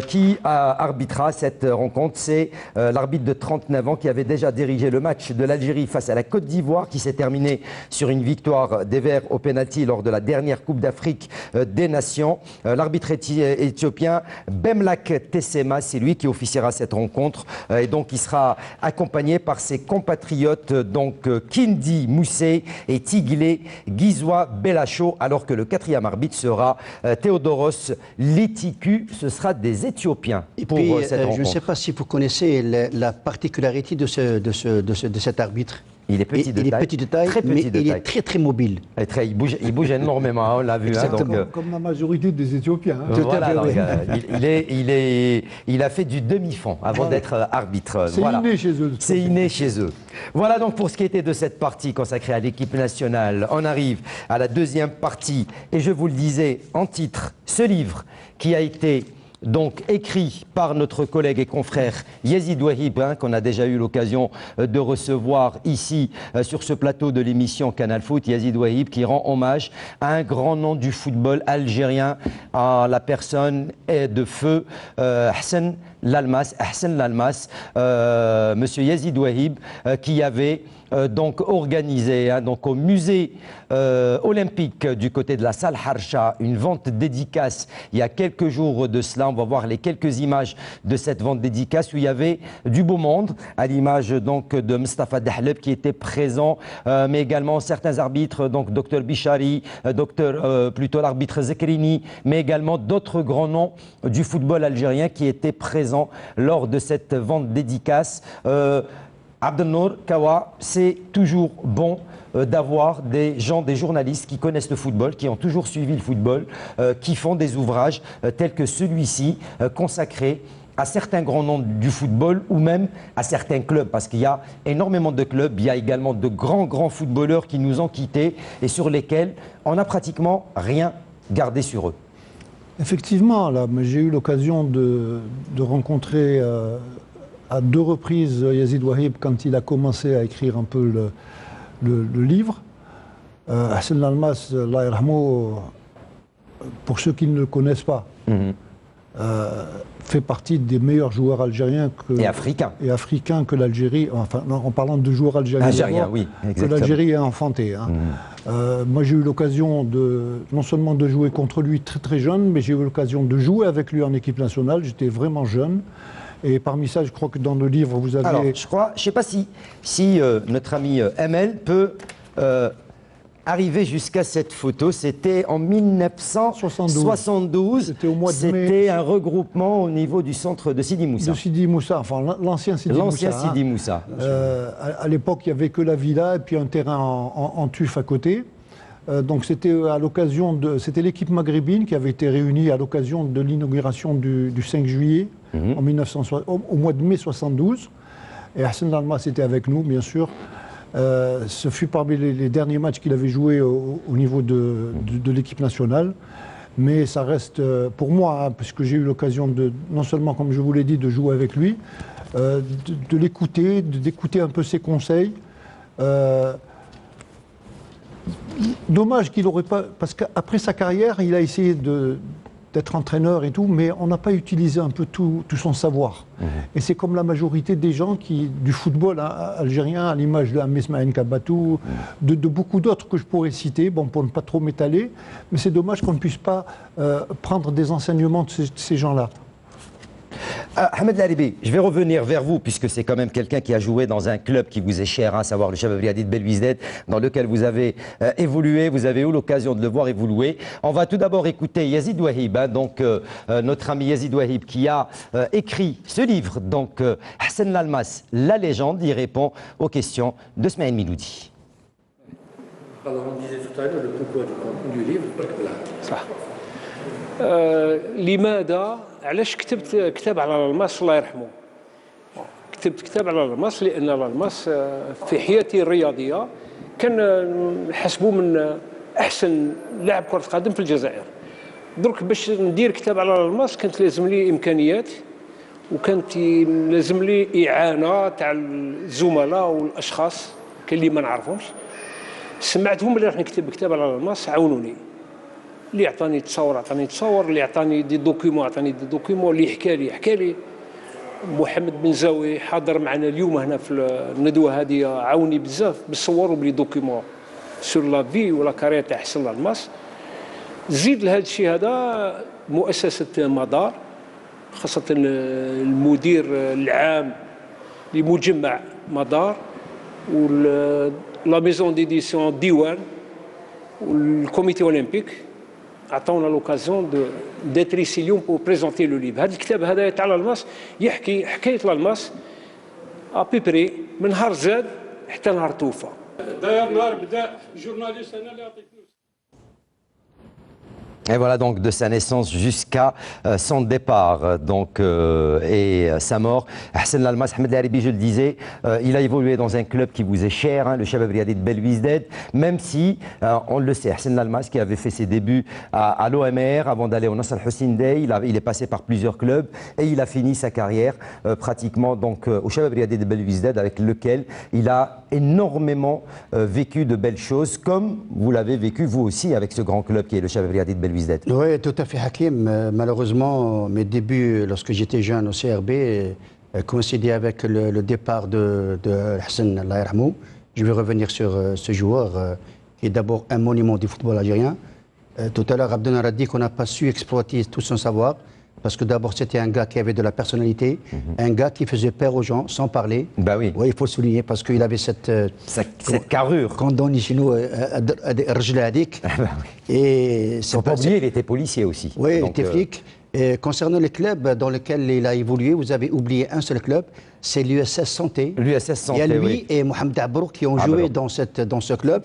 Speaker 1: qui arbitrera cette rencontre. C'est l'arbitre de 39 ans qui avait déjà dirigé le match de l'Algérie face à la Côte d'Ivoire qui s'est terminé sur une victoire des Verts au pénalty lors de la dernière Coupe d'Afrique des Nations. L'arbitre éthiopien Bemlak Tessema, c'est lui qui officiera cette rencontre et donc il sera accompagné par ses compatriotes Kindi Moussé et Tigile Gizwa Belacho, alors que le quatrième arbitre sera Théodoros Letiku. Ce sera des Éthiopiens pour cette rencontre.
Speaker 2: Je ne sais pas si vous connaissez la particularité de cet arbitre.
Speaker 1: Il est petit de taille,
Speaker 2: très petit de taille. Il est très très mobile.
Speaker 1: Il bouge énormément, on l'a vu.
Speaker 3: Comme la majorité des Éthiopiens.
Speaker 1: Voilà, il a fait du demi-fond avant d'être arbitre.
Speaker 3: C'est inné chez eux.
Speaker 1: C'est inné chez eux. Voilà donc pour ce qui était de cette partie consacrée à l'équipe nationale. On arrive à la deuxième partie. Et je vous le disais en titre, ce livre qui a été écrit par notre collègue et confrère Yazid Wahib, qu'on a déjà eu l'occasion de recevoir ici sur ce plateau de l'émission Canal Foot. Yazid Wahib qui rend hommage à un grand nom du football algérien, à la personne de feu Hassan Lalmas, monsieur Yazid Wahib, qui avait organisé au musée olympique du côté de la salle Harsha une vente dédicace il y a quelques jours de cela. On va voir les quelques images de cette vente dédicace où il y avait du beau monde, à l'image de Mustafa Dahleb qui était présent, mais également certains arbitres, Dr Bichari, l'arbitre Zekrini, mais également d'autres grands noms du football algérien qui étaient présents lors de cette vente dédicace. Abdelnour Kawa, c'est toujours bon d'avoir des journalistes qui connaissent le football, qui ont toujours suivi le football, qui font des ouvrages tels que celui-ci, consacrés à certains grands noms du football ou même à certains clubs, parce qu'il y a énormément de clubs, il y a également de grands footballeurs qui nous ont quittés et sur lesquels on n'a pratiquement rien gardé sur eux.
Speaker 3: Effectivement, là, j'ai eu l'occasion de rencontrer à deux reprises Yazid Wahib quand il a commencé à écrire un peu le livre. Hassan Lalmas, Allah yarhamou, pour ceux qui ne le connaissent pas, fait partie des meilleurs joueurs algériens et africains que l'Algérie, enfin en parlant de joueurs algériens,
Speaker 1: oui,
Speaker 3: que l'Algérie a enfanté. Hein. Moi j'ai eu l'occasion non seulement de jouer contre lui très très jeune, mais j'ai eu l'occasion de jouer avec lui en équipe nationale. J'étais vraiment jeune. Et parmi ça, je crois que dans le livre, vous avez...
Speaker 1: Alors, je ne sais pas si notre ami ML peut arriver jusqu'à cette photo. C'était en 1972.
Speaker 3: C'était au mois de mai.
Speaker 1: C'était un regroupement au niveau du centre de Sidi Moussa.
Speaker 3: De Sidi Moussa, enfin l'ancien Sidi Moussa.
Speaker 1: L'ancien Sidi Moussa.
Speaker 3: À l'époque, il n'y avait que la villa et puis un terrain en tuf à côté. Donc c'était à l'occasion c'était l'équipe maghrébine qui avait été réunie à l'occasion de l'inauguration du 5 juillet au mois de mai 72. Et Hassan Lalmas était avec nous, bien sûr. Ce fut parmi les derniers matchs qu'il avait joué au niveau de l'équipe nationale. Mais ça reste, pour moi, hein, puisque j'ai eu l'occasion de, non seulement, comme je vous l'ai dit, de jouer avec lui, de l'écouter, d'écouter un peu ses conseils. Dommage qu'il n'aurait pas, parce qu'après sa carrière, il a essayé d'être entraîneur et tout, mais on n'a pas utilisé un peu tout son savoir. Et c'est comme la majorité des gens du football algérien, à l'image de Mesmaïn Kabatou, de beaucoup d'autres que je pourrais citer, bon, pour ne pas trop m'étaler, mais c'est dommage qu'on ne puisse pas prendre des enseignements de ces gens-là.
Speaker 1: Ahmed Laribi, je vais revenir vers vous, puisque c'est quand même quelqu'un qui a joué dans un club qui vous est cher, à savoir le Chabab Riadi de Belwizded, dans lequel vous avez évolué, vous avez eu l'occasion de le voir évoluer. On va tout d'abord écouter Yazid Wahib, hein, donc notre ami Yazid Wahib, qui a écrit ce livre, donc Hassan Lalmas, la légende, il répond aux questions de Smaïl Miloudi.
Speaker 8: Alors on disait tout à l'heure le pourquoi du livre, صح. لماذا علاش كتبت كتاب على لالماس الله يرحمه؟ كتبت كتاب على لالماس لان لالماس في حياتي الرياضيه كان نحسبه من احسن لاعب كره قدم في الجزائر. درك باش ندير كتاب على لالماس كانت لازم لي امكانيات وكانت لازم لي اعانه تاع الزملاء والاشخاص كاين اللي ما نعرفهمش. سمعتهم اللي راح نكتب كتاب على لالماس عاونوني. اللي عطاني تصور اللي عطاني دي دوكيومون عطاني دي دوكيومون اللي حكى لي محمد بن زاوي حاضر معنا اليوم هنا في الندوه هذه عاوني بزاف باش صوروا بلي دوكيومون سور لا في ولا كارير تاع حسن لالماس. زيد لهذا الشيء هذا مؤسسه مدار خاصه المدير العام لمجمع مدار ولا ميزون ديديسيون ديوان والكوميتي اولمبيك عطاونا لوكازيون ديتر ايسي اليوم بور بريزونتي لو ليف. هذا الكتاب هذا تاع لالماس يحكي حكايه لالماس ابيبري من نهار زاد حتى نهار توفى. داير نهار بدا جورناليست انا اللي يعطيك فلوس.
Speaker 1: Et voilà donc de sa naissance jusqu'à son départ donc, et sa mort. Hassan Lalmas, Ahmed Laribi, je le disais, il a évolué dans un club qui vous est cher, hein, le Chabab Riadi de Belwizded, même si, on le sait, Hassan Lalmas qui avait fait ses débuts à l'OMR avant d'aller au Nasr Al-Hussein Dey, il est passé par plusieurs clubs et il a fini sa carrière pratiquement donc, au Chabab Riadi de Belwizded avec lequel il a énormément vécu de belles choses comme vous l'avez vécu vous aussi avec ce grand club qui est le Chabab Riadi de Belwizded.
Speaker 2: Oui, tout à fait, Hakim. Malheureusement, mes débuts, lorsque j'étais jeune au CRB, coïncidaient avec le départ de Hassan Allah yarhamou. Je vais revenir sur ce joueur qui est d'abord un monument du football algérien. Tout à l'heure, Abdel a dit qu'on n'a pas su exploiter tout son savoir. Parce que d'abord, c'était un gars qui avait de la personnalité, un gars qui faisait peur aux gens sans parler.
Speaker 1: Bah oui.
Speaker 2: Oui, il faut le souligner parce qu'il avait cette
Speaker 1: carrure.
Speaker 2: Quand on dit chez nous, Rjladik. Et
Speaker 1: faut pas oublier, il était policier aussi.
Speaker 2: Oui, il était flic. Et concernant les clubs dans lesquels il a évolué, vous avez oublié un seul club, c'est l'USS Santé.
Speaker 1: L'USS Santé,
Speaker 2: il y a lui
Speaker 1: oui.
Speaker 2: et Mohamed Abrouk qui ont joué dans ce club.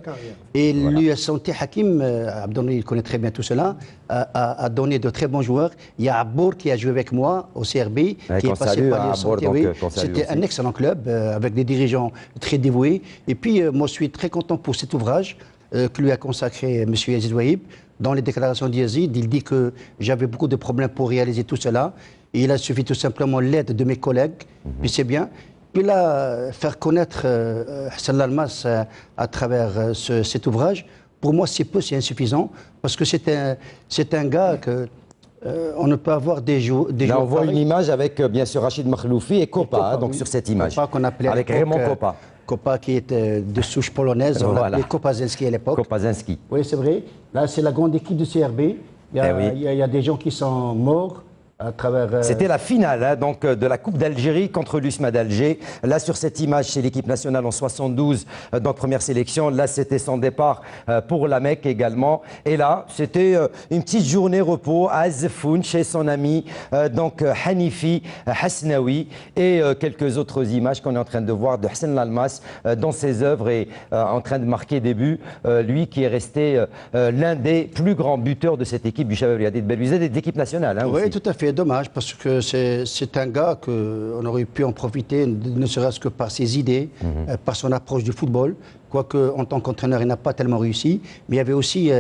Speaker 2: Et voilà. L'USS Santé, Hakim, Abdouni, il connaît très bien tout cela, a donné de très bons joueurs. Il y a Abour qui a joué avec moi au CRB, qui est passé par l'USS Santé. Oui. C'était un excellent club avec des dirigeants très dévoués. Et puis, moi, je suis très content pour cet ouvrage que lui a consacré M. Yazid Wahib. Dans les déclarations d'Yazid, il dit que j'avais beaucoup de problèmes pour réaliser tout cela. Et il a suffi tout simplement l'aide de mes collègues, puis c'est bien. Puis là, faire connaître Hassan Lalmas à travers cet ouvrage, pour moi c'est peu, c'est insuffisant, parce que c'est un gars que on ne peut avoir des joueurs.
Speaker 1: Là, on voit une image avec bien sûr Rachid Makhloufi et Kopa, hein, donc oui. Sur cette image.
Speaker 2: Kopa qu'on appelait
Speaker 1: avec Raymond Kopa.
Speaker 2: Kopa qui était de souche polonaise, on l'appelait Kopazinski à l'époque.
Speaker 1: Kopazinski.
Speaker 2: Oui, c'est vrai. Là, c'est la grande équipe du CRB. Il y a des gens qui sont morts. à travers...
Speaker 1: C'était la finale hein, donc, de la Coupe d'Algérie contre l'USMA d'Alger. Là, sur cette image, c'est l'équipe nationale en 72, donc première sélection. Là, c'était son départ pour la Mecque également. Et là, c'était une petite journée repos à Azfoun, chez son ami donc Hanifi Hasnaoui. Et quelques autres images qu'on est en train de voir de Hassan Lalmas dans ses œuvres et en train de marquer des buts. Lui qui est resté l'un des plus grands buteurs de cette équipe du Chabab Riadi de Belvised et de l'équipe nationale. Hein,
Speaker 2: oui,
Speaker 1: aussi.
Speaker 2: tout à fait. Dommage, parce que c'est un gars qu'on aurait pu en profiter, ne serait-ce que par ses idées, par son approche du football. Quoique, en tant qu'entraîneur, il n'a pas tellement réussi. Mais il y avait aussi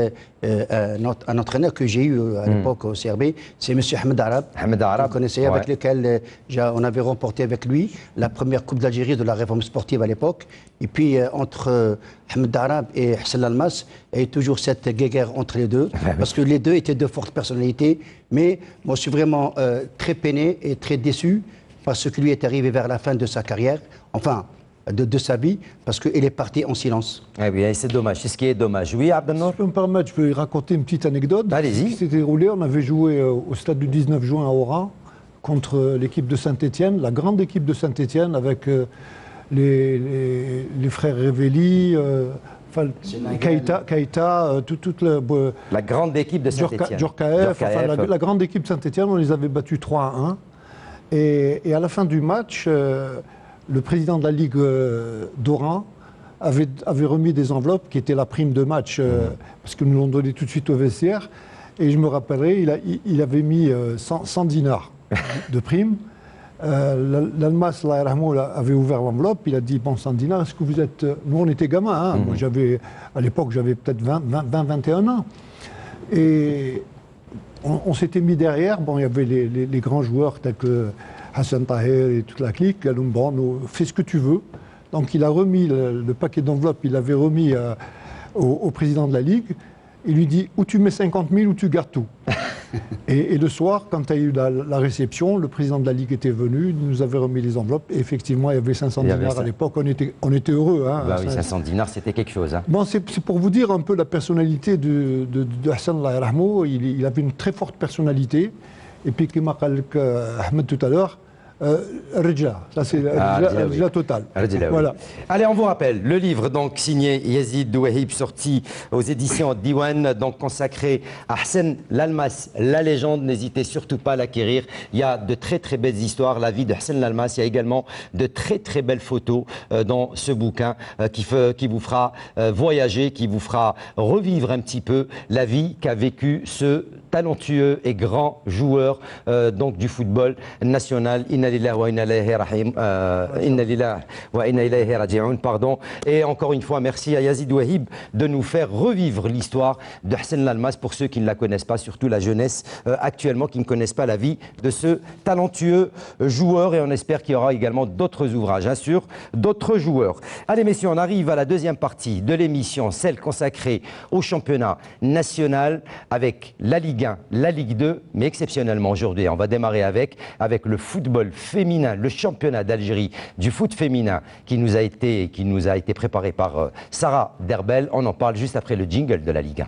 Speaker 2: un entraîneur que j'ai eu à l'époque au CRB, c'est M. Ahmed Arab.
Speaker 1: Ahmed Arab.
Speaker 2: Vous connaissez, avec lequel on avait remporté avec lui la première Coupe d'Algérie de la réforme sportive à l'époque. Et puis, entre Ahmed Arab et Hassan Almas, il y a eu toujours cette guéguerre entre les deux. Parce que les deux étaient de fortes personnalités. Mais moi, je suis vraiment très peiné et très déçu parce que lui est arrivé vers la fin de sa carrière. Enfin, de sa vie, parce qu'il est parti en silence.
Speaker 1: Eh bien, c'est dommage, c'est ce qui est dommage. Oui, Abdelnour ?
Speaker 3: Si je peux me permettre, je peux raconter une petite anecdote.
Speaker 1: Allez-y.
Speaker 3: Ce qui s'était déroulé, on avait joué au stade du 19 juin à Oran contre l'équipe de Saint-Étienne, la grande équipe de Saint-Étienne avec les frères Révelli, Keïta, toute
Speaker 1: la grande équipe de Saint-Étienne.
Speaker 3: Djorkaeff, la grande équipe de Saint-Étienne, on les avait battus 3-1. Et à la fin du match, le président de la Ligue d'Oran avait remis des enveloppes qui étaient la prime de match, parce que nous l'ont donné tout de suite au vestiaire. Et je me rappellerai, il avait mis 100 dinars de prime. L'Almas avait ouvert l'enveloppe, il a dit, bon, 100 dinars, est-ce que vous êtes... Nous, on était gamins, hein. Moi, à l'époque, j'avais peut-être 20-21 ans. Et on s'était mis derrière, bon, il y avait les grands joueurs tels que Hassan Tahir et toute la clique, bon, fais ce que tu veux. Donc il a remis le paquet d'enveloppes, il l'avait remis au président de la Ligue. Il lui dit, ou tu mets 50 000 ou tu gardes tout. et le soir, quand il y a eu la réception, le président de la Ligue était venu, il nous avait remis les enveloppes. Et effectivement, il y avait 500 dinars à l'époque, on était heureux. Hein,
Speaker 1: bah oui, 500 dinars, c'était quelque chose. Hein.
Speaker 3: Bon, c'est pour vous dire un peu la personnalité de Hassan Allah yarhamou. Il avait une très forte personnalité. Et puis, comme a dit Ahmed tout à l'heure, Rejla, ça c'est Rejla total.
Speaker 1: Voilà. Allez, on vous rappelle, le livre donc signé Yazid Douahib, sorti aux éditions Diwan, donc consacré à Hassan Lalmas, la légende. N'hésitez surtout pas à l'acquérir. Il y a de très très belles histoires, la vie de Hassan Lalmas. Il y a également de très très belles photos dans ce bouquin qui vous fera voyager, qui vous fera revivre un petit peu la vie qu'a vécu ce talentueux et grand joueur donc du football national. Inna lillahi wa inna ilayhi rahim. Inna lillahi wa inna ilayhi raji'un. Pardon. Et encore une fois, merci à Yazid Ouahib de nous faire revivre l'histoire de Hassan Lalmas pour ceux qui ne la connaissent pas, surtout la jeunesse actuellement qui ne connaissent pas la vie de ce talentueux joueur. Et on espère qu'il y aura également d'autres ouvrages, hein, sur d'autres joueurs. Allez messieurs, on arrive à la deuxième partie de l'émission, celle consacrée au championnat national avec la Ligue 1, la Ligue 2, mais exceptionnellement aujourd'hui, on va démarrer avec le football féminin, le championnat d'Algérie du foot féminin qui nous a été préparé par Sarah Derbel. On en parle juste après le jingle de la Ligue 1.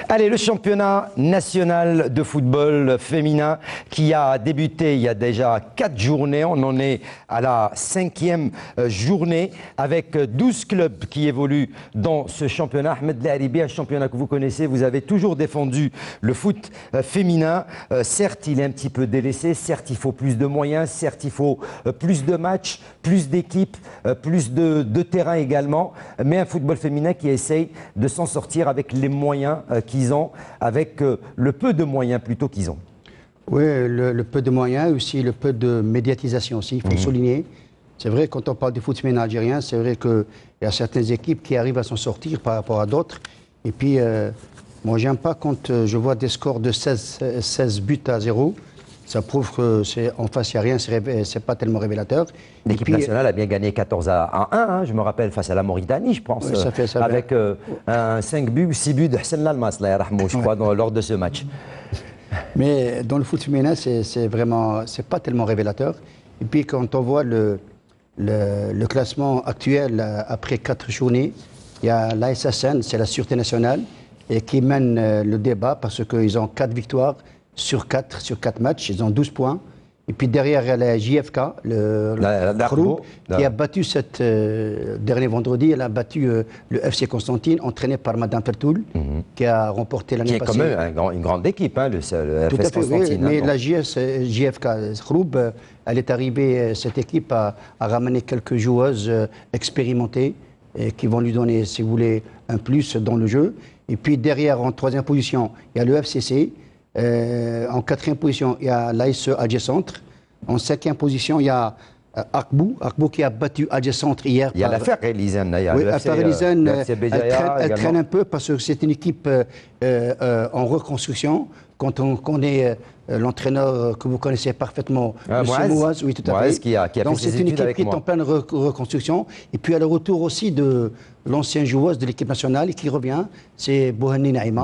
Speaker 1: Allez, le championnat national de football féminin qui a débuté il y a déjà 4 journées. On en est à la 5e journée avec 12 clubs qui évoluent dans ce championnat. Ahmed Laharibi, un championnat que vous connaissez, vous avez toujours défendu le foot féminin. Certes, il est un petit peu délaissé, certes, il faut plus de moyens, certes, il faut plus de matchs, plus d'équipes, plus de terrain également, mais un football féminin qui essaye de s'en sortir avec les moyens qu'ils ont, avec le peu de moyens plutôt qu'ils ont.
Speaker 2: Oui, le peu de moyens et aussi le peu de médiatisation aussi, il faut souligner. C'est vrai, quand on parle du foot féminin algérien, c'est vrai qu'il y a certaines équipes qui arrivent à s'en sortir par rapport à d'autres. Et puis, moi, j'aime pas quand je vois des scores de 16 buts à 0. Ça prouve qu'en face, il n'y a rien, c'est pas tellement révélateur.
Speaker 1: L'équipe nationale a bien gagné 14 à 1, hein, je me rappelle, face à la Mauritanie, je pense,
Speaker 2: oui, ça
Speaker 1: avec un 5 buts ou 6 buts de Hassan Lalmas, je crois, lors de ce match.
Speaker 2: Mais dans le foot féminin, c'est pas tellement révélateur. Et puis quand on voit le classement actuel après 4 journées, Il y a la SSN, c'est la Sûreté nationale, et qui mène le débat parce qu'ils ont 4 victoires sur 4 matchs, ils ont 12 points. Et puis derrière, il y a la JFK, le groupe, qui a battu dernier vendredi, elle a battu le FC Constantine, entraîné par Madame Fertoul, qui a remporté l'année passée.
Speaker 1: Qui est quand même une grande équipe, hein, le
Speaker 2: Tout
Speaker 1: FS
Speaker 2: à fait,
Speaker 1: Constantine.
Speaker 2: oui, mais la JFK groupe, elle est arrivée, cette équipe a ramené quelques joueuses expérimentées qui vont lui donner, si vous voulez, un plus dans le jeu. Et puis derrière, en 3e position, il y a le FCC. En 4e position, il y a l'ASE Adjacent. En 5e position, il y a Akbou qui a battu Adjacent hier.
Speaker 1: Il y a l'affaire Relizane.
Speaker 2: Oui, l'affaire Relizane, elle traîne un peu parce que c'est une équipe en reconstruction. Quand on connaît l'entraîneur que vous connaissez parfaitement, M. Mouaz, oui, tout à fait. Donc c'est une équipe qui est en pleine reconstruction. Et puis il y a le retour aussi de l'ancienne joueuse de l'équipe nationale qui revient, c'est Bouhanni Naïma.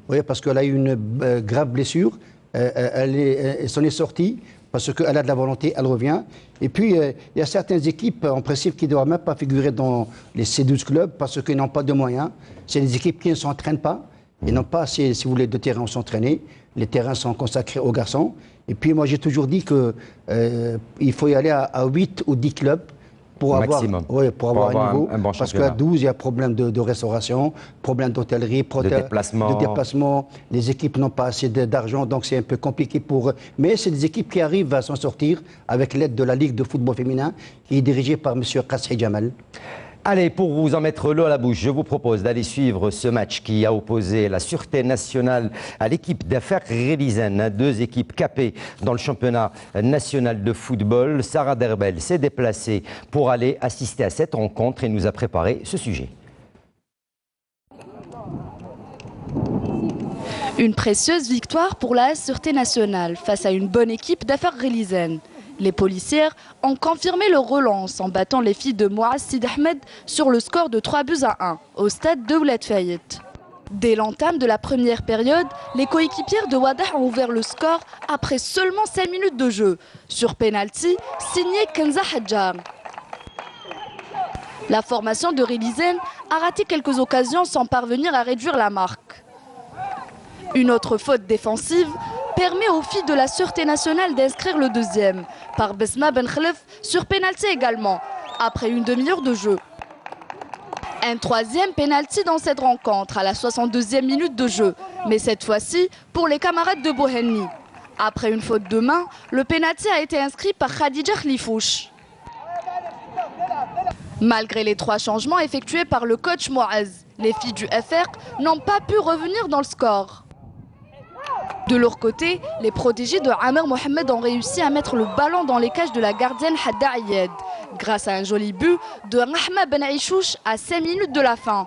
Speaker 2: Oui, parce qu'elle a eu une grave blessure. Elle s'en est sortie parce qu'elle a de la volonté, elle revient. Et puis, il y a certaines équipes, en principe, qui ne doivent même pas figurer dans les C12 clubs parce qu'ils n'ont pas de moyens. C'est des équipes qui ne s'entraînent pas. Ils n'ont pas assez, si vous voulez, de terrain où s'entraîner. Les terrains sont consacrés aux garçons. Et puis, moi, j'ai toujours dit qu'il faut y aller à 8 ou 10 clubs pour avoir un niveau. Parce qu'à 12, il y a problème de restauration, problème d'hôtellerie, de déplacement. Les équipes n'ont pas assez d'argent, donc c'est un peu compliqué pour eux. Mais c'est des équipes qui arrivent à s'en sortir avec l'aide de la Ligue de football féminin qui est dirigée par M. Kasri Jamal.
Speaker 1: Allez, pour vous en mettre l'eau à la bouche, je vous propose d'aller suivre ce match qui a opposé la Sûreté nationale à l'équipe d'affaires Relizane, 2 équipes capées dans le championnat national de football. Sarah Derbel s'est déplacée pour aller assister à cette rencontre et nous a préparé ce sujet.
Speaker 4: Une précieuse victoire pour la Sûreté nationale face à une bonne équipe d'affaires Relizane. Les policières ont confirmé leur relance en battant les filles de Mouaz Sid Ahmed sur le score de 3-1 au stade de Ouled Fayet. Dès l'entame de la première période, les coéquipières de Wadah ont ouvert le score après seulement 5 minutes de jeu, sur pénalty signé Kenza Hadjar. La formation de Relizane a raté quelques occasions sans parvenir à réduire la marque. Une autre faute défensive permet aux filles de la Sûreté nationale d'inscrire le 2e, par Besma Ben Khlef sur pénalty également, après une demi-heure de jeu. Un 3e pénalty dans cette rencontre à la 62e minute de jeu, mais cette fois-ci pour les camarades de Bouhanni. Après une faute de main, le pénalty a été inscrit par Khadija Khlifouch. Malgré les 3 changements effectués par le coach Mouaz, les filles du FR n'ont pas pu revenir dans le score. De leur côté, les protégés de Amer Mohamed ont réussi à mettre le ballon dans les cages de la gardienne Hadda Ayed, grâce à un joli but de Rahma Ben Aïchouch à 5 minutes de la fin.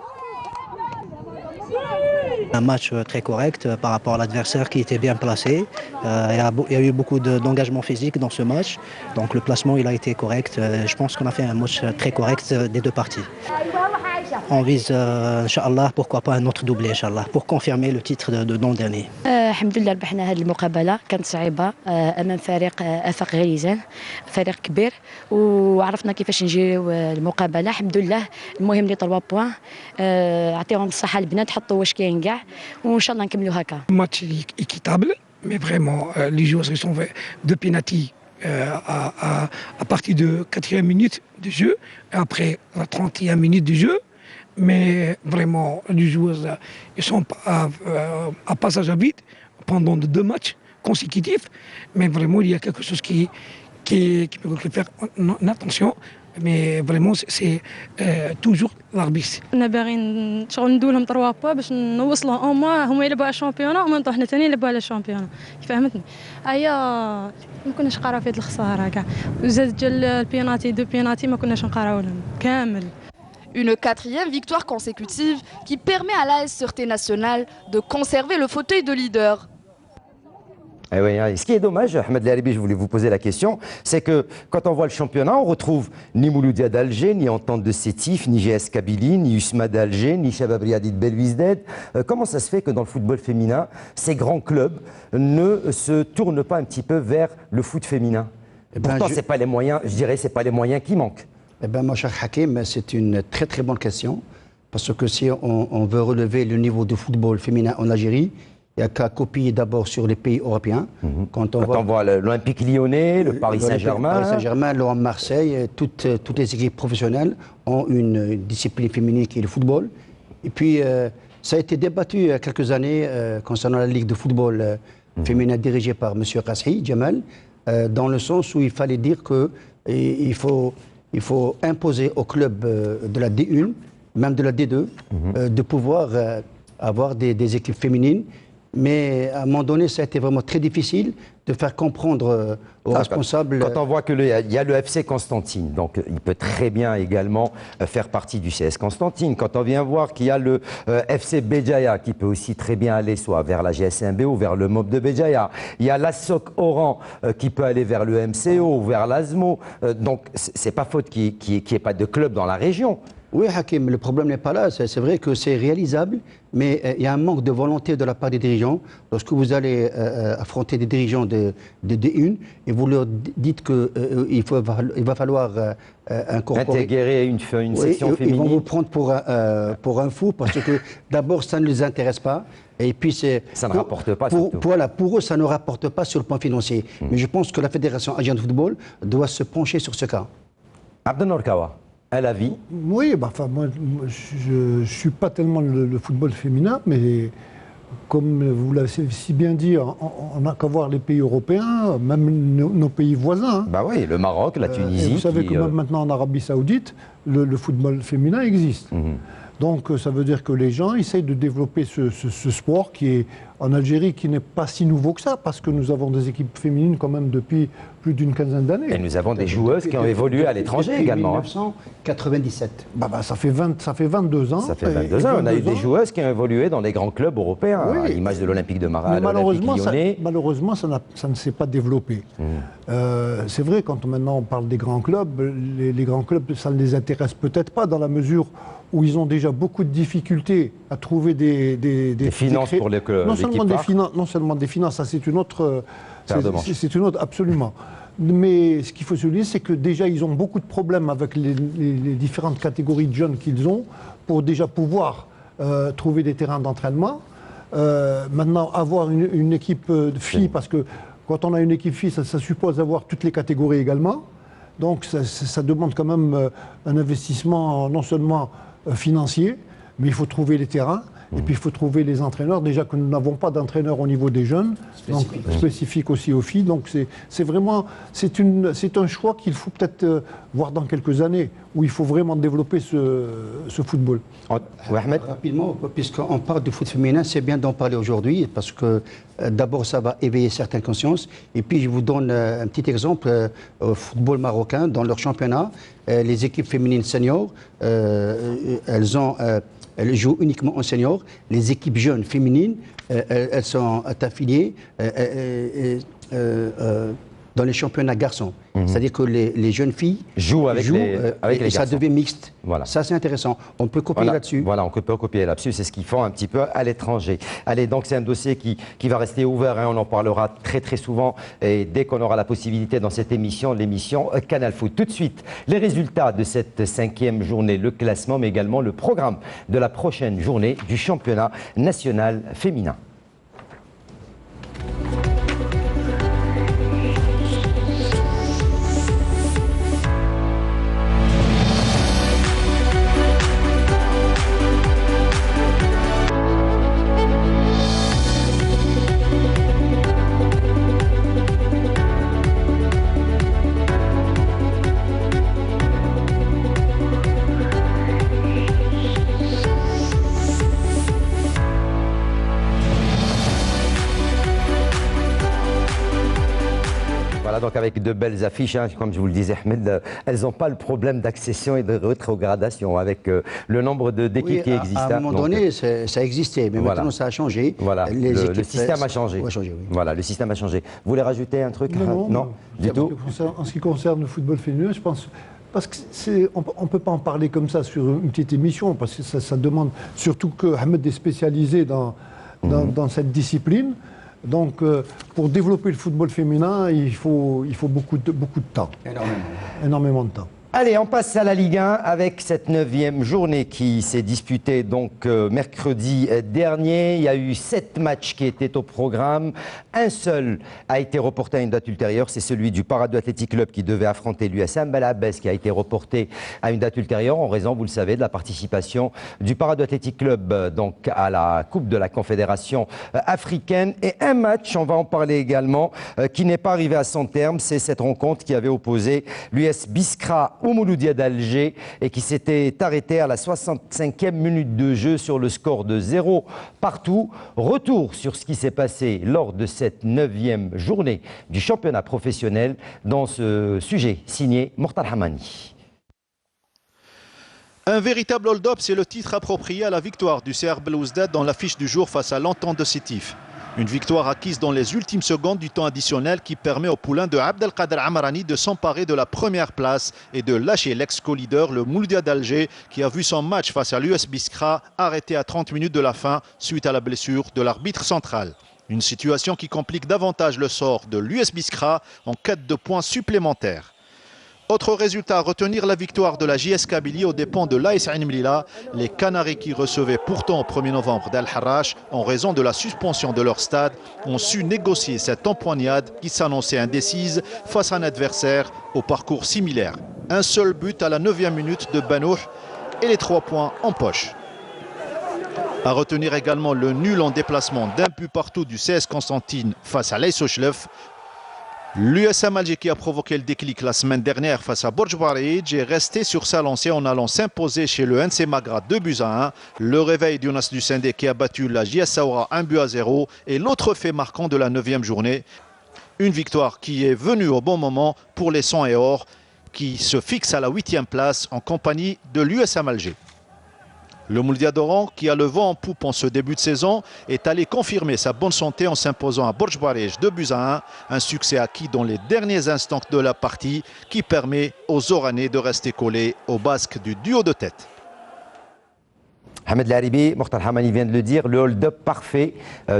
Speaker 9: Un match très correct par rapport à l'adversaire qui était bien placé. Il y a eu beaucoup d'engagement physique dans ce match. Donc le placement il a été correct. Je pense qu'on a fait un match très correct des 2 parties. On vise, Inch'Allah, pourquoi pas un autre doublé, Inch'Allah, pour confirmer le titre de l'an dernier.
Speaker 10: الحمد لله ربحنا هذه المقابله كانت صعيبه امام فريق افاق غليزان فريق كبير وعرفنا كيفاش نجيو المقابله الحمد لله المهم لي 3 بوين يعطيهم الصحه البنات حطوا واش كاين كاع وان شاء الله نكملوا هكا.
Speaker 11: Match équitable mais vraiment les joueurs sont de penalty à partir de 4e minute de jeu après la 31e minute de jeu. Mais vraiment, les joueurs ils sont à passage à vide pendant 2 matchs consécutifs. Mais vraiment, il y a quelque chose qui peut faire attention. Mais vraiment, c'est toujours l'arbitre.
Speaker 12: كنا باغيين شغل ندو لهم 3 بوا باش نوصلوا او موا هما يلعبوا على الشامبيون ومن حنا ثاني نلعبوا على الشامبيون فهمتني ايا ما كناش نقراو في هاد الخساره كاع وزاد جا البيناتي 2 بيناتي ما كناش نقراو لهم كامل.
Speaker 4: Une 4e victoire consécutive qui permet à l'AS Sûreté nationale de conserver le fauteuil de leader.
Speaker 1: Et oui, ce qui est dommage, Ahmed Laribi, je voulais vous poser la question, c'est que quand on voit le championnat, on retrouve ni Mouloudia d'Alger, ni Entente de Sétif, ni GS Kabylie, ni Usma d'Alger, ni Shabab Riadi de Belwizded. Comment ça se fait que dans le football féminin, ces grands clubs ne se tournent pas un petit peu vers le foot féminin? Pourtant, c'est pas les moyens, je dirais, c'est pas les moyens qui manquent.
Speaker 2: Eh bien, mon cher Hakim, c'est une très très bonne question. Parce que si on veut relever le niveau du football féminin en Algérie, il n'y a qu'à copier d'abord sur les pays européens.
Speaker 1: Quand on voit l'Olympique Lyonnais, le Paris Saint-Germain,
Speaker 2: l'OM Marseille, toutes les équipes professionnelles ont une discipline féminine qui est le football. Et puis, ça a été débattu il y a quelques années concernant la Ligue de football féminin dirigée par M. Kassi, Jamal, dans le sens où il fallait dire qu'il faut imposer aux clubs de la D1, même de la D2, de pouvoir avoir des équipes féminines. Mais à un moment donné, ça a été vraiment très difficile de faire comprendre aux responsables.
Speaker 1: Quand on voit qu'il y a le FC Constantine, donc il peut très bien également faire partie du CS Constantine. Quand on vient voir qu'il y a le FC Béjaïa qui peut aussi très bien aller soit vers la GSMB ou vers le MOB de Béjaïa. Il y a l'ASOC Oran qui peut aller vers le MCO ou vers l'ASMO. Donc c'est pas faute qu'il n'y ait pas de club dans la région.
Speaker 2: Oui, Hakim, le problème n'est pas là. C'est vrai que c'est réalisable, mais il y a un manque de volonté de la part des dirigeants. Lorsque vous allez affronter des dirigeants de D1 et vous leur dites qu'il va falloir
Speaker 1: intégrer une section féminine.
Speaker 2: Ils vont vous prendre pour un fou parce que d'abord, ça ne les intéresse pas. Et puis
Speaker 1: ça ne rapporte pas surtout.
Speaker 2: Voilà, pour eux, ça ne rapporte pas sur le plan financier. Mais je pense que la Fédération algérienne de football doit se pencher sur ce cas.
Speaker 1: Abdelnour Kawa. À la vie.
Speaker 3: Oui, moi, je ne suis pas tellement le football féminin, mais comme vous l'avez si bien dit, on n'a qu'à voir les pays européens, même nos pays voisins.
Speaker 1: Bah oui, le Maroc, la Tunisie.
Speaker 3: Vous savez que même maintenant en Arabie Saoudite, le football féminin existe. Donc ça veut dire que les gens essayent de développer ce sport qui est en Algérie, qui n'est pas si nouveau que ça, parce que nous avons des équipes féminines quand même depuis plus d'une quinzaine d'années.
Speaker 1: Et nous avons des joueuses qui ont évolué à l'étranger également.
Speaker 2: 1997.
Speaker 3: Ça fait 22 ans.
Speaker 1: Ça fait 22 ans. On a eu des joueuses qui ont évolué dans les grands clubs européens, à l'image de l'Olympique de Marseille, l'Olympique Lyonnais.
Speaker 3: Malheureusement, ça ne s'est pas développé. C'est vrai, quand maintenant on parle des grands clubs, les grands clubs, ça ne les intéresse peut-être pas dans la mesure où ils ont déjà beaucoup de difficultés à trouver des
Speaker 1: finances pour les clubs.
Speaker 3: Non seulement des finances, ça c'est une autre... C'est une autre, absolument. Mais ce qu'il faut souligner, c'est que déjà ils ont beaucoup de problèmes avec les différentes catégories de jeunes qu'ils ont pour déjà pouvoir trouver des terrains d'entraînement. Maintenant, avoir une équipe de filles, parce que quand on a une équipe fille, ça suppose avoir toutes les catégories également. Donc ça demande quand même un investissement non seulement financier, mais il faut trouver les terrains. Et puis il faut trouver les entraîneurs. Déjà que nous n'avons pas d'entraîneurs au niveau des jeunes, spécifique aussi aux filles. Donc c'est un choix qu'il faut peut-être voir dans quelques années, où il faut vraiment développer ce football.
Speaker 2: Rapidement, puisqu'on parle du foot féminin, c'est bien d'en parler aujourd'hui, parce que d'abord ça va éveiller certaines consciences. Et puis je vous donne un petit exemple au football marocain, dans leur championnat, les équipes féminines seniors, elles jouent uniquement en senior. Les équipes jeunes féminines, elles sont affiliées dans les championnats garçons. C'est-à-dire que les jeunes filles
Speaker 1: jouent avec les garçons.
Speaker 2: Ça devient mixte.
Speaker 1: Voilà.
Speaker 2: Ça, c'est intéressant. On peut copier là-dessus.
Speaker 1: Voilà, on peut copier là-dessus. C'est ce qu'ils font un petit peu à l'étranger. Allez, donc c'est un dossier qui va rester ouvert. On en parlera très très souvent. Et dès qu'on aura la possibilité dans cette émission, l'émission Canal Foot. Tout de suite, les résultats de cette 5e journée, le classement, mais également le programme de la prochaine journée du championnat national féminin. Donc avec de belles affiches, comme je vous le disais, Ahmed, elles n'ont pas le problème d'accession et de rétrogradation avec le nombre d'équipes qui existent.
Speaker 2: À un moment donné, ça existait, mais maintenant ça a changé.
Speaker 1: Voilà, le système a changé. Voilà, le système a changé. Vous voulez rajouter un truc? Non, du tout.
Speaker 3: En ce qui concerne le football féminin, je pense... Parce qu'on ne peut pas en parler comme ça sur une petite émission, parce que ça demande surtout que Ahmed est spécialisé dans cette discipline. Donc, pour développer le football féminin, il faut beaucoup de temps.
Speaker 2: Énormément.
Speaker 3: Énormément de temps.
Speaker 1: Allez, on passe à la Ligue 1 avec cette 9e journée qui s'est disputée donc mercredi dernier. Il y a eu 7 matchs qui étaient au programme. Un seul a été reporté à une date ultérieure, c'est celui du Paradou Athletic Club qui devait affronter l'USM Belabès, qui a été reporté à une date ultérieure en raison, vous le savez, de la participation du Paradou Athletic Club donc à la Coupe de la Confédération africaine. Et un match, on va en parler également, qui n'est pas arrivé à son terme, c'est cette rencontre qui avait opposé l'US Biskra au Mouloudia d'Alger et qui s'était arrêté à la 65e minute de jeu sur le score de 0 partout. Retour sur ce qui s'est passé lors de cette 9e journée du championnat professionnel dans ce sujet signé Mortal Hamani.
Speaker 13: Un véritable hold-up, c'est le titre approprié à la victoire du CR Belouizdad dans l'affiche du jour face à l'Entente de Sétif. Une victoire acquise dans les ultimes secondes du temps additionnel qui permet au poulain de Abdelkader Amarani de s'emparer de la première place et de lâcher l'ex-co-leader, le Mouloudia d'Alger, qui a vu son match face à l'US Biskra arrêté à 30 minutes de la fin suite à la blessure de l'arbitre central. Une situation qui complique davantage le sort de l'US Biskra en quête de points supplémentaires. Autre résultat, retenir la victoire de la JS Kabylie aux dépens de l'AS Ain Mlila, les Canaries qui recevaient pourtant au 1er novembre d'Al-Harrach en raison de la suspension de leur stade ont su négocier cette empoignade qui s'annonçait indécise face à un adversaire au parcours similaire. Un seul but à la 9e minute de Banouh et les 3 points en poche. À retenir également le nul en déplacement d'un but partout du CS Constantine face à l'AS Ochlef. L'USM Alger qui a provoqué le déclic la semaine dernière face à Borj Baridj est resté sur sa lancée en allant s'imposer chez le NC Magra 2-1. Le réveil d'Younas du Sindé qui a battu la JS Saoura 1-0 et l'autre fait marquant de la 9e journée. Une victoire qui est venue au bon moment pour les 100 et or qui se fixe à la 8e place en compagnie de l'USM Alger. Le Mouloudia d'Oran, qui a le vent en poupe en ce début de saison, est allé confirmer sa bonne santé en s'imposant à Borj Baridj 2-1. Un succès acquis dans les derniers instants de la partie qui permet aux Oranais de rester collés au basque du duo de tête.
Speaker 1: Ahmed Laribi, Mortal Hamani vient de le dire, le hold-up parfait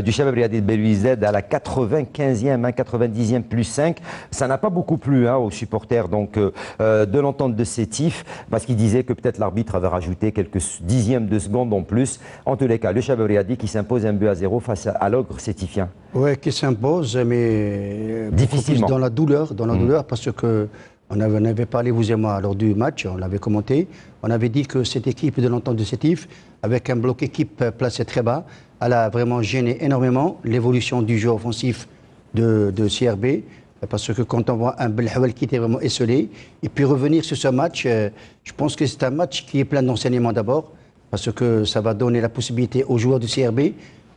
Speaker 1: du Chabab Riadi de Belouizdad à la 95e, 90e plus 5. Ça n'a pas beaucoup plu aux supporters donc, de l'entente de Sétif parce qu'ils disaient que peut-être l'arbitre avait rajouté quelques dixièmes de seconde en plus. En tous les cas, le Chabab Riadi qui s'impose 1-0 face à l'ogre sétifien.
Speaker 2: Oui, qui s'impose, mais
Speaker 1: difficilement.
Speaker 2: Dans la douleur parce que on avait parlé, vous et moi, lors du match, on l'avait commenté. On avait dit que cette équipe de l'entente de Sétif, avec un bloc équipe placé très bas, elle a vraiment gêné énormément l'évolution du jeu offensif de CRB. Parce que quand on voit un Belhawel qui était vraiment esselé, et puis revenir sur ce match, je pense que c'est un match qui est plein d'enseignements d'abord, parce que ça va donner la possibilité aux joueurs de CRB,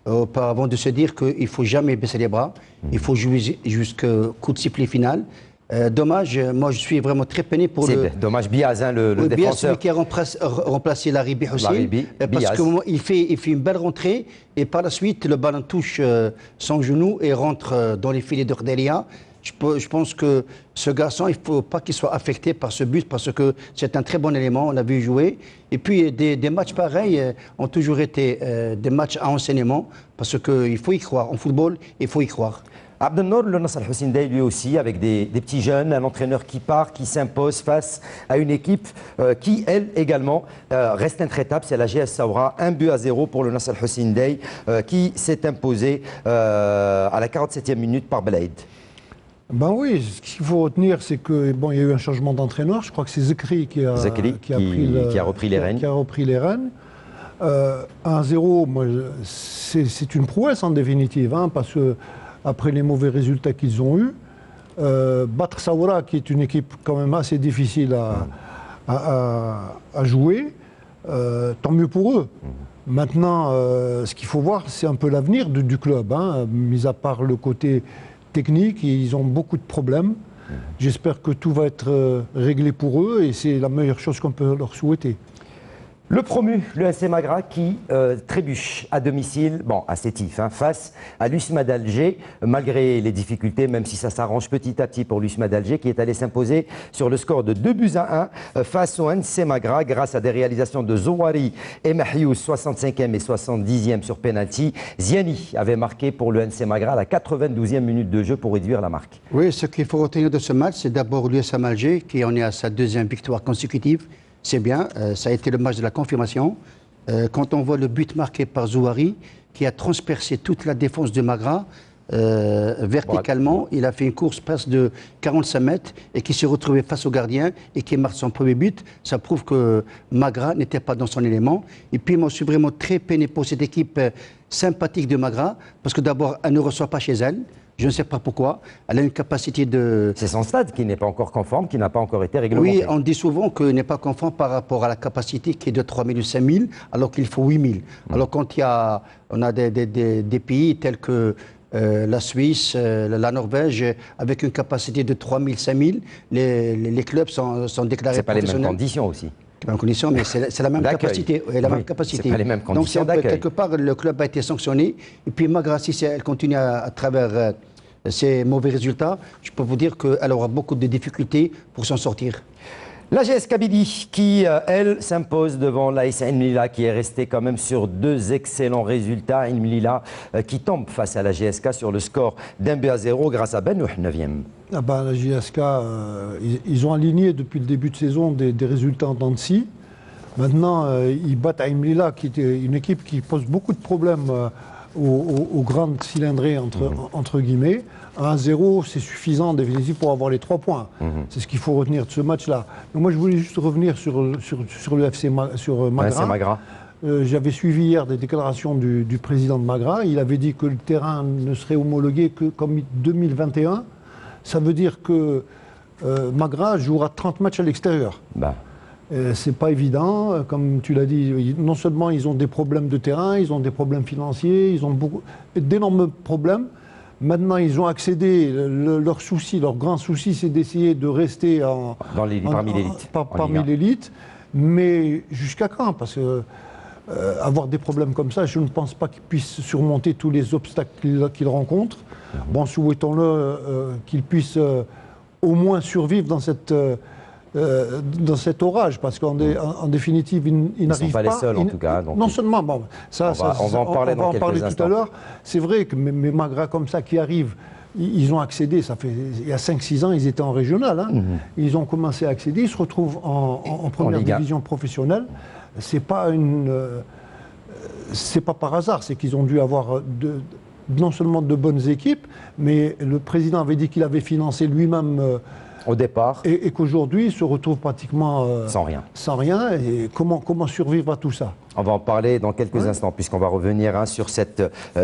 Speaker 2: auparavant de se dire qu'il ne faut jamais baisser les bras, il faut jouer jusqu'au coup de sifflet final. Dommage, moi je suis vraiment très peiné pour le...
Speaker 1: Dommage, Biaz, le
Speaker 2: Biaz,
Speaker 1: défenseur.
Speaker 2: Celui qui a remplacé Laribi aussi. Parce qu'il fait une belle rentrée et par la suite le ballon touche son genou et rentre dans les filets de Khdelia. Je pense que ce garçon, il ne faut pas qu'il soit affecté par ce but parce que c'est un très bon élément, on l'a vu jouer. Et puis des matchs pareils ont toujours été des matchs à enseignement parce qu'il faut y croire. En football, il faut y croire.
Speaker 1: Abdelnour, le Nasser Hussein Dey, lui aussi, avec des petits jeunes, un entraîneur qui part, qui s'impose face à une équipe qui, elle également, reste intraitable. C'est la GS Saoura, 1-0 pour le Nasser Hussein Dey, qui s'est imposé à la 47e minute par Belaïd.
Speaker 3: Ben oui, ce qu'il faut retenir, c'est que bon, il y a eu un changement d'entraîneur. Je crois que c'est Zekri qui a
Speaker 1: repris les rênes.
Speaker 3: 1-0, c'est une prouesse en définitive, parce que après les mauvais résultats qu'ils ont eus, battre Saoura, qui est une équipe quand même assez difficile à jouer, tant mieux pour eux. Maintenant, ce qu'il faut voir, c'est un peu l'avenir du club, mis à part le côté technique, ils ont beaucoup de problèmes. J'espère que tout va être réglé pour eux et c'est la meilleure chose qu'on peut leur souhaiter.
Speaker 1: Le promu, le SC Magra, qui trébuche à domicile, bon, à Sétif, face à l'USMA d'Alger, malgré les difficultés, même si ça s'arrange petit à petit pour l'USMA d'Alger, qui est allé s'imposer sur le score de 2-1 face au NC Magra, grâce à des réalisations de Zouari et Mahious, 65e et 70e sur penalty. Ziani avait marqué pour le NC Magra à la 92e minute de jeu pour réduire la marque.
Speaker 2: Oui, ce qu'il faut retenir de ce match, c'est d'abord l'USM Alger, qui en est à sa deuxième victoire consécutive. C'est bien, ça a été le match de la confirmation. Quand on voit le but marqué par Zouari, qui a transpercé toute la défense de Magra, verticalement, il a fait une course presque de 45 mètres et qui s'est retrouvé face au gardien et qui marque son premier but. Ça prouve que Magra n'était pas dans son élément. Et puis moi, je suis vraiment très peiné pour cette équipe sympathique de Magra, parce que d'abord, elle ne reçoit pas chez elle. Je ne sais pas pourquoi. Elle a une capacité de...
Speaker 1: C'est son stade qui n'est pas encore conforme, qui n'a pas encore été réglementé.
Speaker 2: Oui, on dit souvent qu'il n'est pas conforme par rapport à la capacité qui est de 3 000 ou 5 000, alors qu'il faut 8 000. Alors quand on a des pays tels que la Suisse, la Norvège, avec une capacité de 3 000, 5 000, les clubs sont déclarés professionnels.
Speaker 1: C'est pas les mêmes conditions aussi.
Speaker 2: En condition, mais c'est la même capacité. La même capacité.
Speaker 1: C'est pas les mêmes conditions d'accueil.
Speaker 2: Donc quelque part, le club a été sanctionné. Et puis Magra, si elle continue à travers ces mauvais résultats, je peux vous dire qu'elle aura beaucoup de difficultés pour s'en sortir.
Speaker 1: La GS Kabylie qui, elle, s'impose devant l'AS Mlila, qui est restée quand même sur 2 excellents résultats. Mlila qui tombe face à la GSK sur le score d'1-0 grâce à Benouh, 9e.
Speaker 3: Ah ben, la GSK, ils ont aligné depuis le début de saison des résultats en dents de scie. Maintenant, ils battent Mlila, qui était une équipe qui pose beaucoup de problèmes aux grandes cylindrées, entre guillemets. 1-0, c'est suffisant, définitivement, pour avoir les 3 points. C'est ce qu'il faut retenir de ce match-là. Moi, je voulais juste revenir sur le FC Magra. J'avais suivi hier des déclarations du président de Magra. Il avait dit que le terrain ne serait homologué que comme 2021. Ça veut dire que Magra jouera 30 matchs à l'extérieur. C'est pas évident, comme tu l'as dit. Non seulement ils ont des problèmes de terrain, ils ont des problèmes financiers, ils ont d'énormes problèmes. Maintenant, ils ont accédé. Leur grand souci, c'est d'essayer de rester parmi l'élite. Mais jusqu'à quand? Parce que avoir des problèmes comme ça, je ne pense pas qu'ils puissent surmonter tous les obstacles qu'ils rencontrent. Bon, souhaitons-le qu'ils puissent au moins survivre dans cet orage, parce qu'en définitive, ils n'arrivent pas. Ils ne sont
Speaker 1: pas les seuls, en tout cas.
Speaker 3: Donc non seulement, bon,
Speaker 1: on va en parler dans quelques instants.
Speaker 3: Tout à l'heure. C'est vrai que mes Magra comme ça qui arrivent, ils ont accédé, il y a 5-6 ans, ils étaient en régional. Ils ont commencé à accéder, ils se retrouvent en première division professionnelle. C'est pas par hasard, c'est qu'ils ont dû avoir non seulement de bonnes équipes, mais le président avait dit qu'il avait financé lui-même
Speaker 1: au départ.
Speaker 3: Et qu'aujourd'hui, il se retrouve pratiquement
Speaker 1: sans rien.
Speaker 3: Et comment survivre à tout ça?
Speaker 1: On va en parler dans quelques instants, puisqu'on va revenir sur cette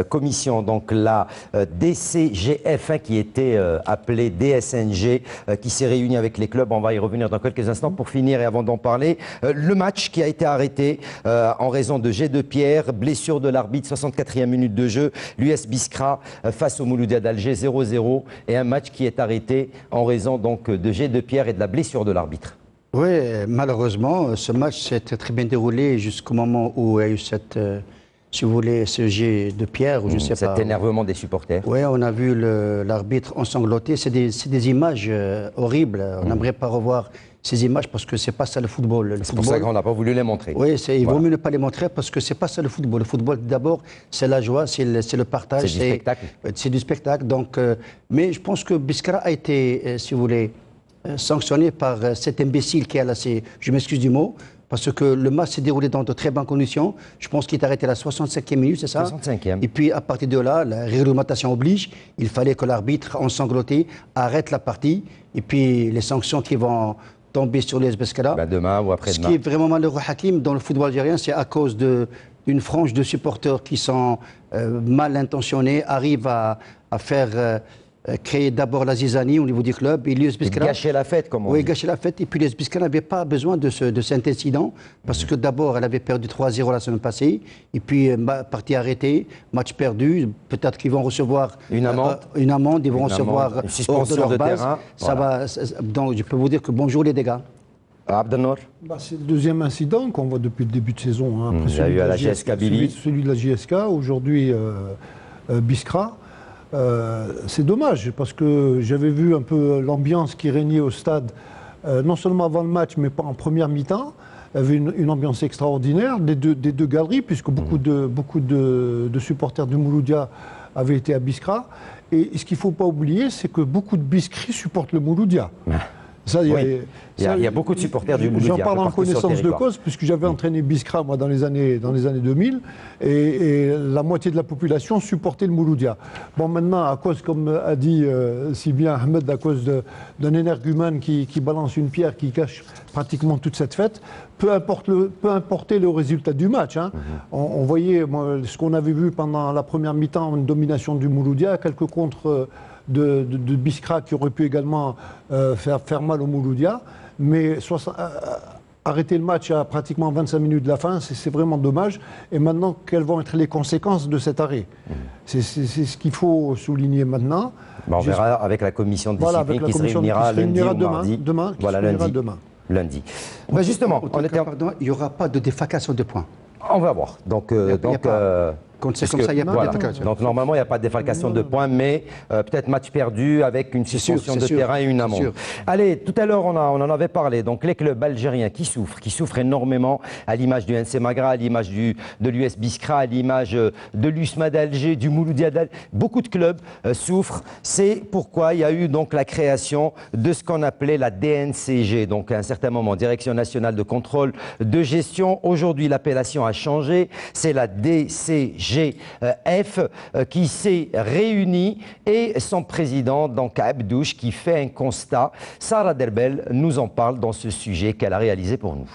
Speaker 1: commission, donc la DCGF, qui était appelée DSNG, qui s'est réunie avec les clubs. On va y revenir dans quelques instants. Pour finir, et avant d'en parler, le match qui a été arrêté en raison de jet de pierre, blessure de l'arbitre, 64e minute de jeu, l'US Biskra face au Mouloudia d'Alger, 0-0, et un match qui est arrêté en raison donc de jet de pierre et de la blessure de l'arbitre.
Speaker 2: Oui, malheureusement, ce match s'est très bien déroulé jusqu'au moment où il y a eu si vous voulez, ce jet de pierre, ou je sais pas.
Speaker 1: Cet énervement des supporters.
Speaker 2: Oui, on a vu l'arbitre ensanglanté. C'est des images horribles. On n'aimerait pas revoir ces images parce que c'est pas ça le football.
Speaker 1: C'est pour ça qu'on n'a pas voulu les montrer.
Speaker 2: Oui, il vaut mieux ne pas les montrer parce que c'est pas ça le football. Le football, d'abord, c'est la joie, c'est le partage.
Speaker 1: C'est du spectacle.
Speaker 2: C'est du spectacle. Donc, mais je pense que Biskra a été, si vous voulez, sanctionné par cet imbécile qui a laissé, je m'excuse du mot, parce que le match s'est déroulé dans de très bonnes conditions. Je pense qu'il est arrêté à la 65e minute, c'est ça?
Speaker 1: 65e.
Speaker 2: Et puis à partir de là, la réglementation oblige, il fallait que l'arbitre, ensanglanté, arrête la partie. Et puis les sanctions qui vont tomber sur les Biskra.
Speaker 1: Demain ou après-demain.
Speaker 2: Ce qui est vraiment malheureux, Hakim, dans le football algérien, c'est à cause d'une frange de supporters qui sont mal intentionnés, arrivent à faire... créer d'abord la zizanie au niveau du club. Et
Speaker 1: gâcher la fête, comme on dit.
Speaker 2: Oui, gâcher la fête. Et puis les Biskra n'avaient pas besoin de cet incident, parce que d'abord, elle avait perdu 3-0 la semaine passée, et puis partie arrêtée, match perdu. Peut-être qu'ils vont recevoir une amende, ils vont recevoir
Speaker 1: une suspension de terrain.
Speaker 2: Ça va, donc je peux vous dire que bonjour les dégâts.
Speaker 1: Abdelnour.
Speaker 3: C'est le deuxième incident qu'on voit depuis le début de saison. Hein.
Speaker 1: Il y a eu à la GSK Billy.
Speaker 3: Celui de la GSK, aujourd'hui Biskra. C'est dommage parce que j'avais vu un peu l'ambiance qui régnait au stade, non seulement avant le match, mais pas en première mi-temps. Il y avait une ambiance extraordinaire des deux galeries, puisque beaucoup de supporters du Mouloudia avaient été à Biskra. Et ce qu'il ne faut pas oublier, c'est que beaucoup de Biskris supportent le Mouloudia. Ça,
Speaker 1: il y a beaucoup de supporters du Mouloudia.
Speaker 3: J'en parle en connaissance de cause, puisque j'avais entraîné Biskra moi, dans les années 2000, et la moitié de la population supportait le Mouloudia. Bon, maintenant, à cause, comme a dit si bien Ahmed, à cause d'un énergumène qui balance une pierre qui cache pratiquement toute cette fête, peu importer le résultat du match. Hein. On voyait ce qu'on avait vu pendant la première mi-temps, une domination du Mouloudia, quelques contres de Biskra qui aurait pu également faire mal au Mouloudia, mais arrêter le match à pratiquement 25 minutes de la fin, c'est vraiment dommage. Et maintenant, quelles vont être les conséquences de cet arrêt? C'est ce qu'il faut souligner maintenant.
Speaker 1: On verra avec la commission de discipline qui se réunira lundi ou mardi. Lundi. Justement,
Speaker 2: il n'y aura pas de défalcation de points.
Speaker 1: On va voir. Donc,
Speaker 2: c'est comme ça, il n'y a pas de défalcation.
Speaker 1: Donc normalement, il n'y a pas de défalcation de points, mais peut-être match perdu avec une suspension de terrain et une amende. Allez, tout à l'heure, on en avait parlé. Donc les clubs algériens qui souffrent énormément, à l'image du NC Magra, à l'image de l'US Biskra, à l'image de l'USMA d'Alger, du Mouloudia d'Alger. Beaucoup de clubs souffrent. C'est pourquoi il y a eu donc la création de ce qu'on appelait la DNCG. Donc à un certain moment, Direction nationale de contrôle de gestion. Aujourd'hui, l'appellation a changé. C'est la DCGF qui s'est réunie et son président, donc Abdouche, qui fait un constat. Sarah Derbel nous en parle dans ce sujet qu'elle a réalisé pour nous.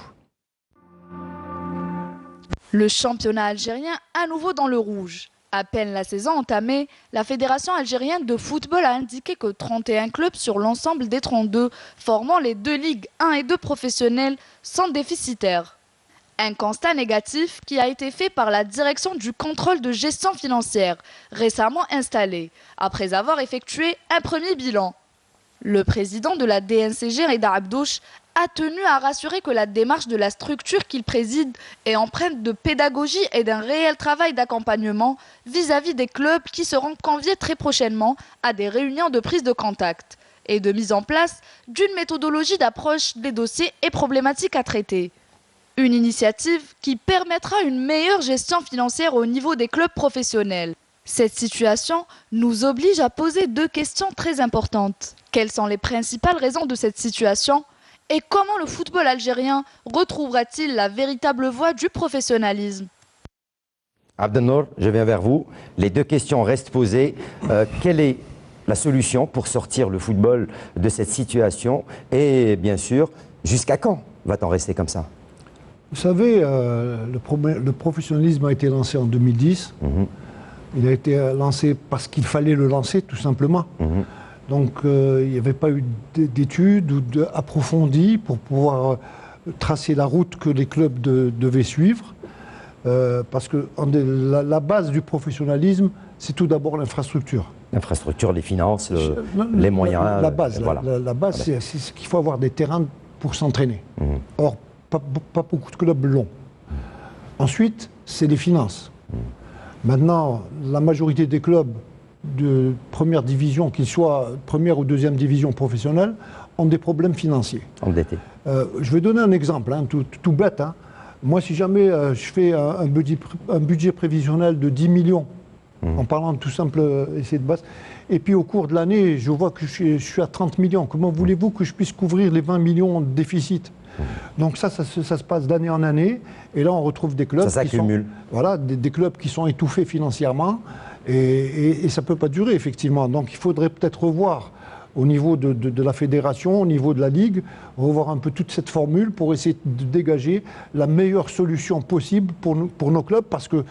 Speaker 4: Le championnat algérien à nouveau dans le rouge. À peine la saison entamée, la Fédération algérienne de football a indiqué que 31 clubs sur l'ensemble des 32 formant les deux ligues 1 et 2 professionnelles sont déficitaires. Un constat négatif qui a été fait par la direction du contrôle de gestion financière, récemment installée, après avoir effectué un premier bilan. Le président de la DNCG, Reda Abdouche, a tenu à rassurer que la démarche de la structure qu'il préside est empreinte de pédagogie et d'un réel travail d'accompagnement vis-à-vis des clubs qui seront conviés très prochainement à des réunions de prise de contact et de mise en place d'une méthodologie d'approche des dossiers et problématiques à traiter. Une initiative qui permettra une meilleure gestion financière au niveau des clubs professionnels. Cette situation nous oblige à poser deux questions très importantes. Quelles sont les principales raisons de cette situation et comment le football algérien retrouvera-t-il la véritable voie du professionnalisme?
Speaker 1: Abdelnour, je viens vers vous. Les deux questions restent posées. Quelle est la solution pour sortir le football de cette situation? Et bien sûr, jusqu'à quand va-t-on rester comme ça?
Speaker 3: Vous savez, le professionnalisme a été lancé en 2010. Il a été lancé parce qu'il fallait le lancer, tout simplement. Donc, il n'y avait pas eu d'études ou approfondies pour pouvoir tracer la route que les clubs devaient suivre. Parce que la base du professionnalisme, c'est tout d'abord l'infrastructure.
Speaker 1: L'infrastructure, les finances, les moyens.
Speaker 3: La base, la base, c'est qu'il faut avoir des terrains pour s'entraîner. Or, pas beaucoup de clubs l'ont. Ensuite, c'est les finances. Maintenant, la majorité des clubs de première division, qu'ils soient première ou deuxième division professionnelle, ont des problèmes financiers.
Speaker 1: Endettés.
Speaker 3: Je vais donner un exemple, hein, tout bête. Hein. Moi, si jamais je fais un budget prévisionnel de 10 millions, en parlant de tout simple essai de base, et puis au cours de l'année, je vois que je suis à 30 millions. Comment voulez-vous que je puisse couvrir les 20 millions de déficit? Donc ça se passe d'année en année, et là on retrouve des clubs des clubs qui sont étouffés financièrement, et ça ne peut pas durer effectivement. Donc il faudrait peut-être revoir au niveau de la fédération, au niveau de la ligue, revoir un peu toute cette formule pour essayer de dégager la meilleure solution possible pour nos clubs, parce que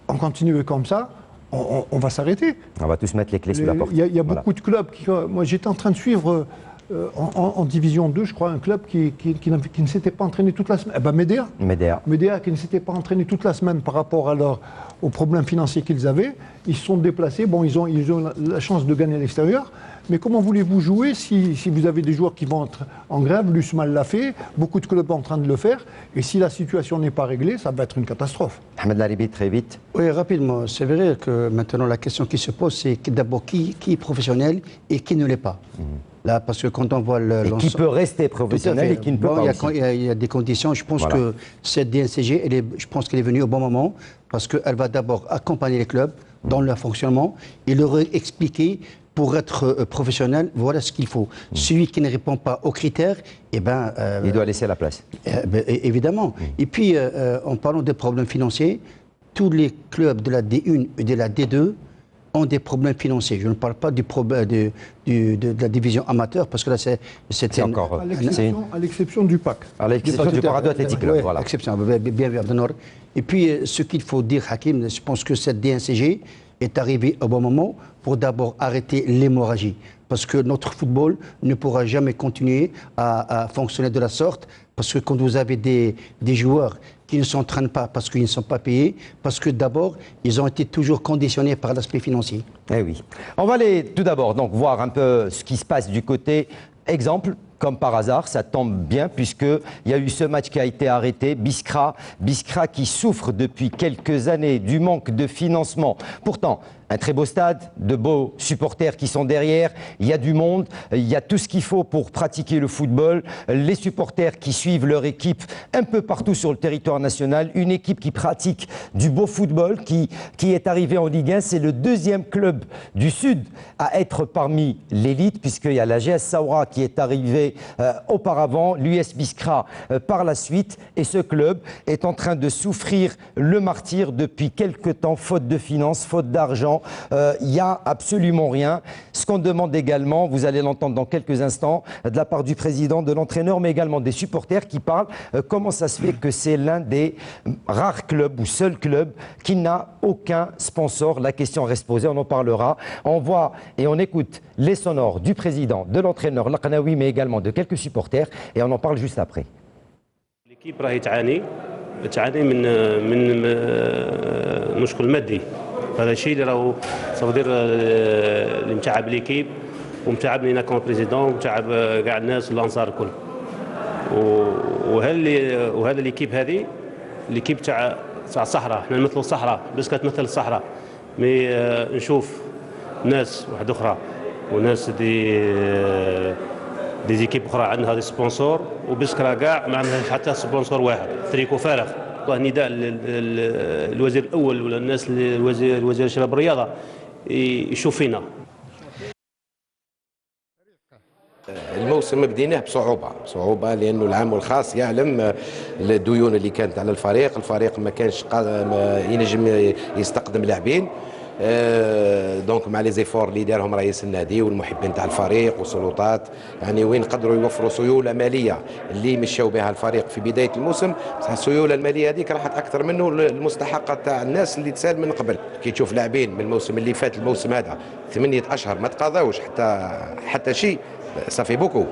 Speaker 3: en continuant comme ça, on va s'arrêter.
Speaker 1: On va tous mettre les clés sous la porte.
Speaker 3: Il y a beaucoup de clubs qui... Moi j'étais en train de suivre... en division 2, je crois, un club qui ne s'était pas entraîné toute la semaine. Médéa qui ne s'était pas entraîné toute la semaine par rapport aux problèmes financiers qu'ils avaient. Ils se sont déplacés. Bon, ils ont la chance de gagner à l'extérieur, Mais comment voulez-vous jouer si vous avez des joueurs qui vont être en grève? L'USMAL l'a fait, beaucoup de clubs sont en train de le faire. Et si la situation n'est pas réglée, ça va être une catastrophe.
Speaker 1: Ahmed Laribi, très vite.
Speaker 2: Oui, rapidement. C'est vrai que maintenant la question qui se pose, c'est d'abord qui est professionnel et qui ne l'est pas. Là, parce que quand on voit
Speaker 1: qui peut rester professionnel et qui ne peut pas aussi.
Speaker 2: Il y a des conditions. Je pense que cette DNCG, je pense qu'elle est venue au bon moment parce qu'elle va d'abord accompagner les clubs dans leur fonctionnement et leur expliquer pour être professionnel, voilà ce qu'il faut. Celui qui ne répond pas aux critères, eh ben,
Speaker 1: il doit laisser la place.
Speaker 2: Évidemment. Et puis, en parlant des problèmes financiers, tous les clubs de la D1 et de la D2 ont des problèmes financiers. Je ne parle pas du problème de la division amateur, parce que là, c'est
Speaker 3: encore... À l'exception du PAC.
Speaker 1: À l'exception du Parado Athletic Club, voilà.
Speaker 2: Exception, bien vers le nord. Et puis, ce qu'il faut dire, Hakim, je pense que cette DNCG est arrivée au bon moment pour d'abord arrêter l'hémorragie. Parce que notre football ne pourra jamais continuer à fonctionner de la sorte, parce que quand vous avez des joueurs qui ne s'entraînent pas parce qu'ils ne sont pas payés, parce que d'abord, ils ont été toujours conditionnés par l'aspect financier.
Speaker 1: Eh oui. On va aller tout d'abord donc voir un peu ce qui se passe du côté exemple. Comme par hasard, ça tombe bien puisqu'il y a eu ce match qui a été arrêté, Biskra qui souffre depuis quelques années du manque de financement. Pourtant, un très beau stade, de beaux supporters qui sont derrière, il y a du monde, il y a tout ce qu'il faut pour pratiquer le football, les supporters qui suivent leur équipe un peu partout sur le territoire national, une équipe qui pratique du beau football, qui est arrivée en Ligue 1, c'est le deuxième club du Sud à être parmi l'élite puisqu'il y a la GS Saoura qui est arrivée auparavant, l'US Biskra par la suite, et ce club est en train de souffrir le martyre depuis quelque temps, faute de finances, faute d'argent. Il n'y a absolument rien. Ce qu'on demande également, vous allez l'entendre dans quelques instants, de la part du président, de l'entraîneur, mais également des supporters qui parlent comment ça se fait que c'est l'un des rares clubs ou seul club qui n'a aucun sponsor. La question reste posée, on en parlera. On voit et on écoute les sonores du président, de l'entraîneur Laqnaoui, mais également de quelques supporters, et on en parle juste après.
Speaker 14: L'équipe راهي تعاني من مشكل مادي. هذا الشيء اللي راهو صافدير اللي متعب ليكيب ومتعبني انا كون بريزيدون ومتعب كاع الناس والانصار الكل. وهذا ليكيب هذه ليكيب تاع الصحراء، احنا نمثلوا الصحراء بس كتمثل الصحراء. مي نشوف ناس واحد اخرى وناس دي زيكيب اخرى عندها دي سبونسور وبسكرا كاع ما عندهاش حتى سبونسور واحد، تريكو فارغ. نداء الوزير الاول ولا الناس الوزير الشباب والرياضه يشوف فينا.
Speaker 15: الموسم بديناه بصعوبه لانه العام الخاص يعلم الديون اللي كانت على الفريق ما كانش ينجم يستقدم لاعبين. دونك مع لي زيفور اللي دارهم رئيس النادي والمحبين تاع الفريق والسلطات، يعني وين قدروا يوفروا سيوله ماليه اللي مشاو بها الفريق في بدايه الموسم، بصح السيوله الماليه هذيك راحت اكثر منه المستحقات تاع الناس اللي تسال من قبل. كي تشوف لاعبين من الموسم اللي فات الموسم هذا 8 اشهر ما تقاضاوش حتى شيء، صافي بوكو.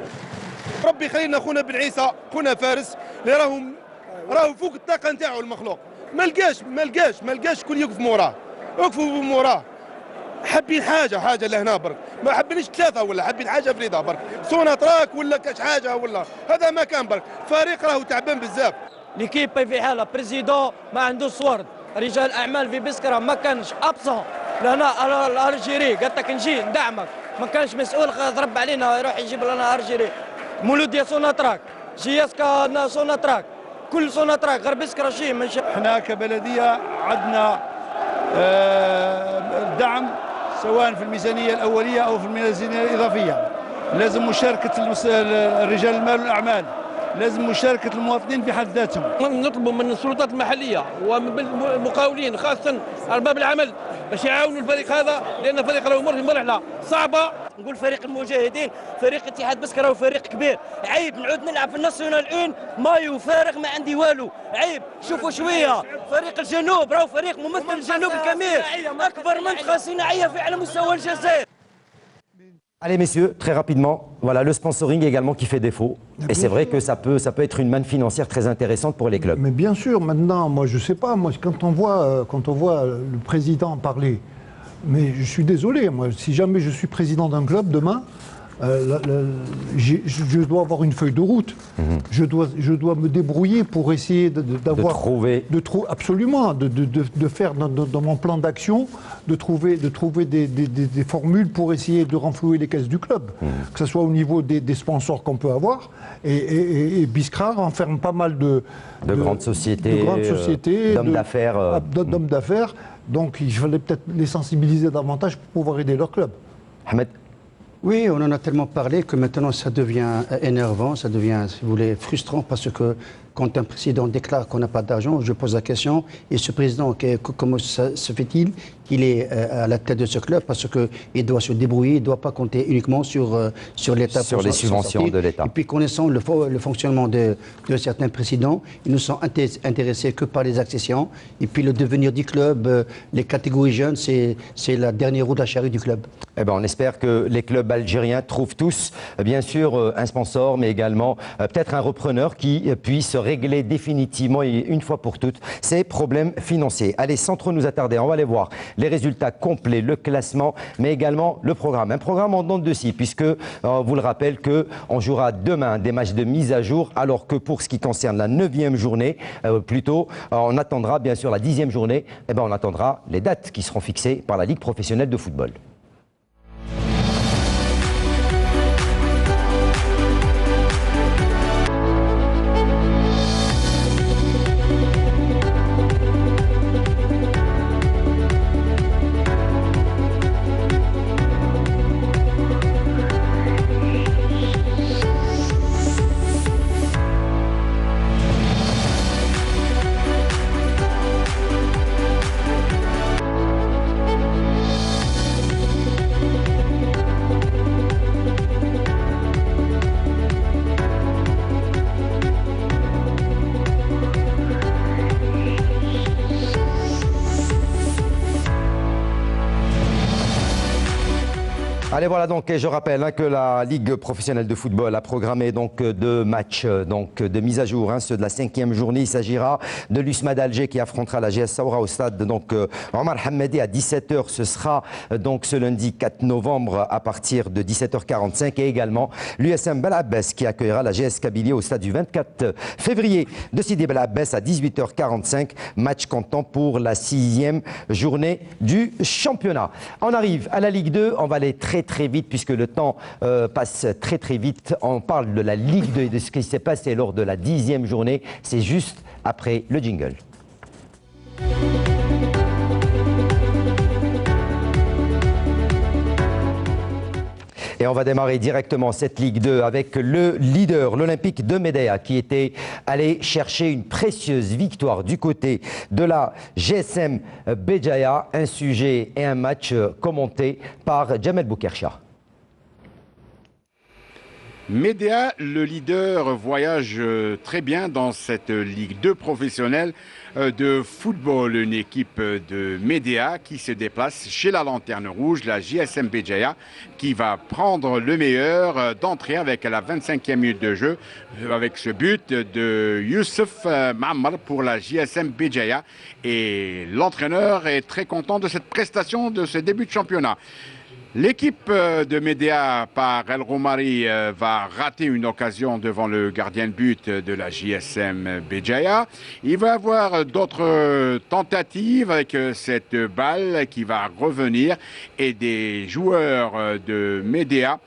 Speaker 16: ربي يخلينا خونا بن عيسى، خونا فارس اللي راهو فوق الطاقه نتاعو المخلوق، ما لقاش كل يوقف موراه، وقفوا موراه. حابين حاجه لهنا برك، ما حابينش ثلاثه ولا حابين حاجه فريده برك، سونا تراك ولا كاش حاجه ولا هذا ما كان برك. فريق راهو تعبان بزاف.
Speaker 17: ليكيب في حاله بريزيدون ما عنده صورد، رجال اعمال في بسكره ما كانش ابسون لهنا الارجيري قالت لك نجي ندعمك، ما كانش مسؤول ضرب علينا يروح يجيب لنا ارجيري. مولوديا سوناتراك، جياسكا سوناتراك، كل سوناتراك غير بسكره شيء ماشي.
Speaker 18: احنا كبلديه عندنا الدعم سواء في الميزانيه الاوليه او في الميزانيه الاضافيه. لازم مشاركه رجال المال والاعمال، لازم مشاركه المواطنين في حد ذاتهم.
Speaker 19: نطلب من السلطات المحليه ومن المقاولين خاصه ارباب العمل باش يعاونوا الفريق هذا، لان الفريق راهو يمر في مرحله صعبه.
Speaker 17: نقول فريق المجاهدين، فريق اتحاد بسكره وفريق كبير، عيب نعود نلعب في الناسيونال اون مايو فارغ ما عندي والو، عيب. شوفوا شويه فريق الجنوب راهو فريق ممثل الجنوب الكبير، اكبر منطقه صناعيه في على مستوى الجزائر.
Speaker 1: Allez messieurs, très rapidement, voilà le sponsoring également qui fait défaut. Et c'est vrai que ça peut être une manne financière très intéressante pour les clubs.
Speaker 3: Mais bien sûr, maintenant, moi je sais pas, moi quand on voit le président parler Mais je suis désolé, moi, si jamais je suis président d'un club demain, je dois avoir une feuille de route. Je dois me débrouiller pour essayer d'avoir... Absolument, de faire dans mon plan d'action, de trouver des formules pour essayer de renflouer les caisses du club. Que ce soit au niveau des sponsors qu'on peut avoir. Et Biskra renferme pas mal de
Speaker 1: grandes sociétés, d'hommes d'affaires.
Speaker 3: D'hommes d'affaires. Donc il fallait peut-être les sensibiliser davantage pour pouvoir aider leur club.
Speaker 1: Ahmed.
Speaker 2: Oui, on en a tellement parlé que maintenant ça devient énervant, ça devient, si vous voulez, frustrant parce que quand un président déclare qu'on n'a pas d'argent, je pose la question, et ce président, comment se fait-il qu'il est à la tête de ce club? Parce qu'il doit se débrouiller, il ne doit pas compter uniquement sur l'État.
Speaker 1: Sur les subventions de l'État.
Speaker 2: Et puis connaissant le fonctionnement de certains présidents, ils ne sont intéressés que par les accessions. Et puis le devenir du club, les catégories jeunes, c'est la dernière roue de la charrue du club.
Speaker 1: Eh ben, on espère que les clubs algériens trouvent tous, bien sûr, un sponsor, mais également peut-être un repreneur qui puisse régler définitivement et une fois pour toutes ces problèmes financiers. Allez, sans trop nous attarder, on va aller voir les résultats complets, le classement, mais également le programme. Un programme en dents de scie, puisque vous le rappelle qu'on jouera demain des matchs de mise à jour, alors que pour ce qui concerne la 9e journée, plutôt, on attendra bien sûr la 10e journée, eh ben, on attendra les dates qui seront fixées par la Ligue professionnelle de football. Allez, voilà donc, et je rappelle que la Ligue professionnelle de football a programmé donc deux matchs de mise à jour, ceux de la 5e journée. Il s'agira de l'USMA d'Alger qui affrontera la GS Saoura au stade Omar Hamadi à 17h. Ce sera donc ce lundi 4 novembre à partir de 17h45, et également l'USM Bel Abbès qui accueillera la GS Kabylie au stade du 24 février de Sidi Bel Abbès à 18h45. Match comptant pour la 6e journée du championnat. On arrive à la Ligue 2, on va aller très vite puisque le temps passe très vite. On parle de la Ligue 2 et de ce qui s'est passé lors de la 10e journée. C'est juste après le jingle. Et on va démarrer directement cette Ligue 2 avec le leader, l'Olympique de Médéa, qui était allé chercher une précieuse victoire du côté de la GSM Béjaïa. Un sujet et un match commenté par Jamel Boukercha.
Speaker 20: Médéa, le leader, voyage très bien dans cette Ligue 2 professionnelle de football. Une équipe de Médéa qui se déplace chez la Lanterne Rouge, la JSM Béjaïa, qui va prendre le meilleur d'entrée avec la 25e minute de jeu, avec ce but de Youssef Mammar pour la JSM Béjaïa. Et l'entraîneur est très content de cette prestation, de ce début de championnat. L'équipe de Médéa par El Romari va rater une occasion devant le gardien de but de la JSM Béjaïa. Il va avoir d'autres tentatives avec cette balle qui va revenir et des joueurs de Médéa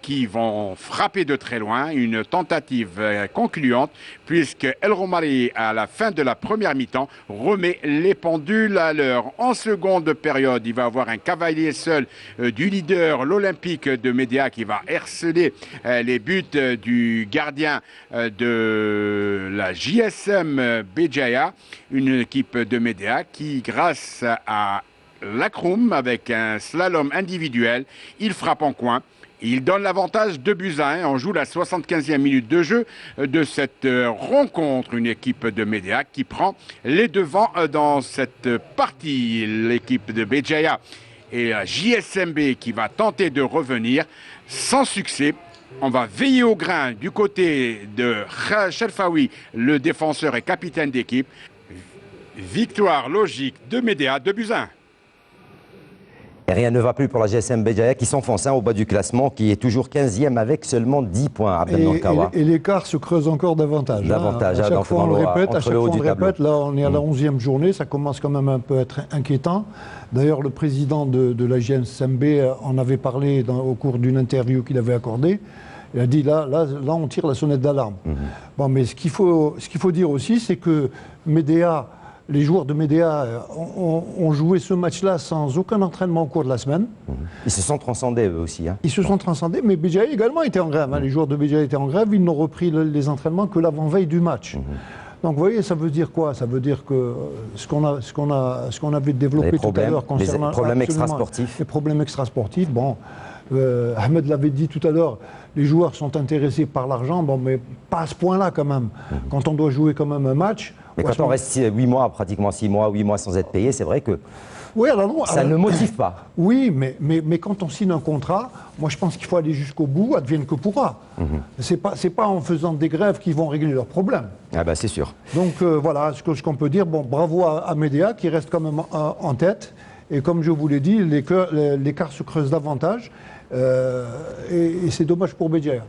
Speaker 20: qui vont frapper de très loin. Une tentative concluante puisque El Romari, à la fin de la première mi-temps, remet les pendules à l'heure. En seconde période, il va avoir un cavalier seul du leader, l'Olympique de Médéa, qui va harceler les buts du gardien de la JSM Béjaïa, une équipe de Médéa qui, grâce à Lakroum, avec un slalom individuel, il frappe en coin. Il donne l'avantage 2-1. On joue la 75e minute de jeu de cette rencontre. Une équipe de Médéa qui prend les devants dans cette partie. L'équipe de Béjaïa et la JSMB qui va tenter de revenir sans succès. On va veiller au grain du côté de Sherfaoui, le défenseur et capitaine d'équipe. Victoire logique de Médéa, 2-1.
Speaker 1: Et rien ne va plus pour la GSM Béjaïa qui s'enfonce au bas du classement, qui est toujours 15e avec seulement 10 points.
Speaker 3: Et l'écart se creuse encore davantage.
Speaker 1: Davantage.
Speaker 3: À chaque fois on le répète, là on est à la 11e journée, ça commence quand même un peu à être inquiétant. D'ailleurs le président de la GSMB en avait parlé au cours d'une interview qu'il avait accordée. Il a dit là on tire la sonnette d'alarme. Bon, mais ce qu'il faut dire aussi, c'est que Médéa, les joueurs de Médéa ont joué ce match-là sans aucun entraînement au cours de la semaine.
Speaker 1: Ils se sont transcendés eux aussi. Hein.
Speaker 3: Ils se sont transcendés, mais Béjaïa également était en grève. Hein. Les joueurs de Béjaïa étaient en grève, ils n'ont repris les entraînements que l'avant-veille du match. Donc vous voyez, ça veut dire quoi? Ça veut dire que ce qu'on avait développé tout à l'heure concernant
Speaker 1: les problèmes extrasportifs.
Speaker 3: Les problèmes extrasportifs, bon, Ahmed l'avait dit tout à l'heure, les joueurs sont intéressés par l'argent, bon, mais pas à ce point-là quand même. Quand on doit jouer quand même un match...
Speaker 1: Mais quand on reste 8 mois, pratiquement 6 mois, 8 mois sans être payé, c'est vrai que ça ne motive pas.
Speaker 3: Oui, mais quand on signe un contrat, moi je pense qu'il faut aller jusqu'au bout, advienne que pourra. C'est pas en faisant des grèves qu'ils vont régler leurs problèmes.
Speaker 1: Ah ben c'est sûr.
Speaker 3: Donc voilà ce qu'on peut dire. Bon, bravo à Médéa qui reste quand même en tête. Et comme je vous l'ai dit, l'écart se creuse davantage. Et c'est dommage pour Béjaïa.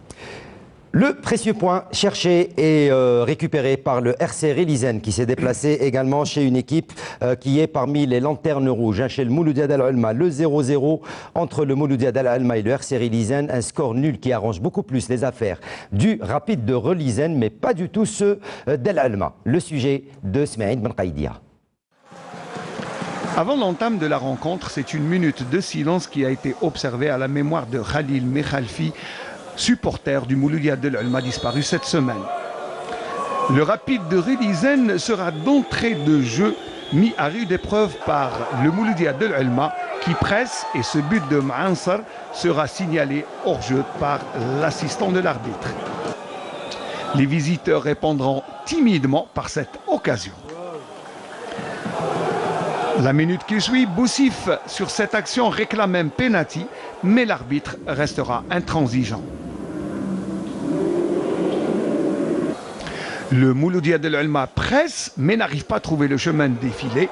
Speaker 1: Le précieux point cherché et récupéré par le RC Relizane qui s'est déplacé également chez une équipe qui est parmi les lanternes rouges. Hein, chez le Mouloudia Al Alma, le 0-0 entre le Mouloudia Al Alma et le RC Relizane, un score nul qui arrange beaucoup plus les affaires du Rapide de Relizane, mais pas du tout ceux d'Al Alma. Le sujet de Smaïd Ben Qaïdia.
Speaker 21: Avant l'entame de la rencontre, c'est une minute de silence qui a été observée à la mémoire de Khalil Mekhalfi, supporter du Mouloudia de l'Alma disparu cette semaine. Le Rapide de Relizane sera d'entrée de jeu mis à rude épreuve par le Mouloudia de l'Alma qui presse et ce but de Maansar sera signalé hors jeu par l'assistant de l'arbitre. Les visiteurs répondront timidement par cette occasion. La minute qui suit, Boussif sur cette action réclame un penalty, mais l'arbitre restera intransigeant. Le Mouloudia de l'Alma presse, mais n'arrive pas à trouver le chemin de défilé.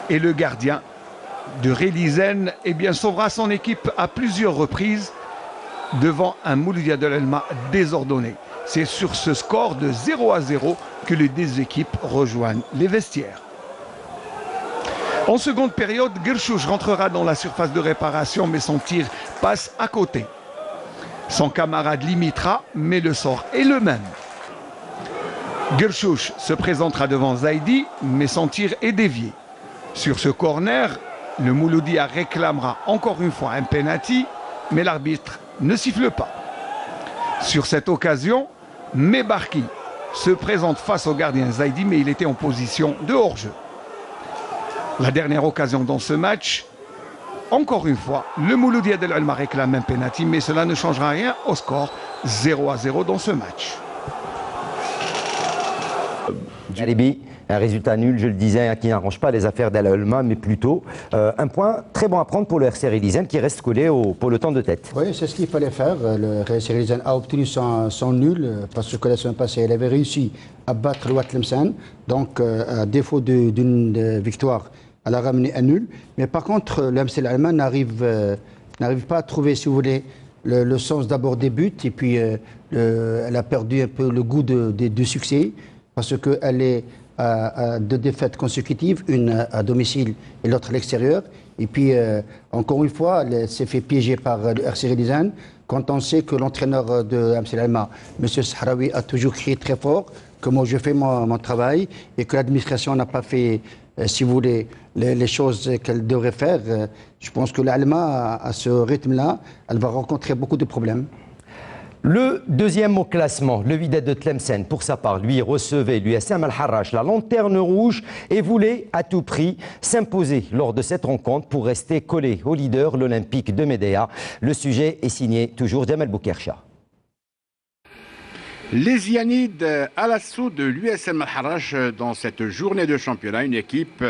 Speaker 21: Et le gardien de Relizane sauvera son équipe à plusieurs reprises devant un Mouloudia de l'Alma désordonné. C'est sur ce score de 0-0 que les deux équipes rejoignent les vestiaires. En seconde période, Gershouch rentrera dans la surface de réparation, mais son tir passe à côté. Son camarade limitera, mais le sort est le même. Gershouch se présentera devant Zaidi, mais son tir est dévié. Sur ce corner, le Mouloudia réclamera encore une fois un penalty, mais l'arbitre ne siffle pas. Sur cette occasion, Mebarki se présente face au gardien Zaidi, mais il était en position de hors-jeu. La dernière occasion dans ce match, encore une fois, le Mouloudia de l'Alma réclame un penalty, mais cela ne changera rien au score 0-0 dans ce match.
Speaker 1: Alibi, un résultat nul, je le disais, qui n'arrange pas les affaires d'Al Alma, mais plutôt un point très bon à prendre pour le RC Relizane qui reste collé au peloton de tête.
Speaker 2: Oui, c'est ce qu'il fallait faire. Le RC Relizane a obtenu son nul parce que la semaine passée, elle avait réussi à battre le Watlemsan. Donc, à défaut d'une victoire, elle a ramené un nul. Mais par contre, le MC Al-Alma n'arrive pas à trouver, si vous voulez, le sens d'abord des buts. Et puis, elle a perdu un peu le goût du succès parce qu'elle est à 2 défaites consécutives, une à domicile et l'autre à l'extérieur. Et puis, encore une fois, elle s'est fait piéger par le RC Relizane. Quand on sait que l'entraîneur de MC Al-Alma, M. Sahraoui, a toujours crié très fort que moi je fais mon travail et que l'administration n'a pas fait, si vous voulez, les choses qu'elle devrait faire, je pense que l'Alma, à ce rythme-là, elle va rencontrer beaucoup de problèmes.
Speaker 1: Le deuxième au classement, le Wydad de Tlemcen, pour sa part, lui recevait l'USM Al-Harrach, la lanterne rouge, et voulait à tout prix s'imposer lors de cette rencontre pour rester collé au leader, l'Olympique de Médéa. Le sujet est signé toujours Jamal Boukercha.
Speaker 20: Les Ianides à l'assaut de l'USM Al-Harrach dans cette journée de championnat. Une équipe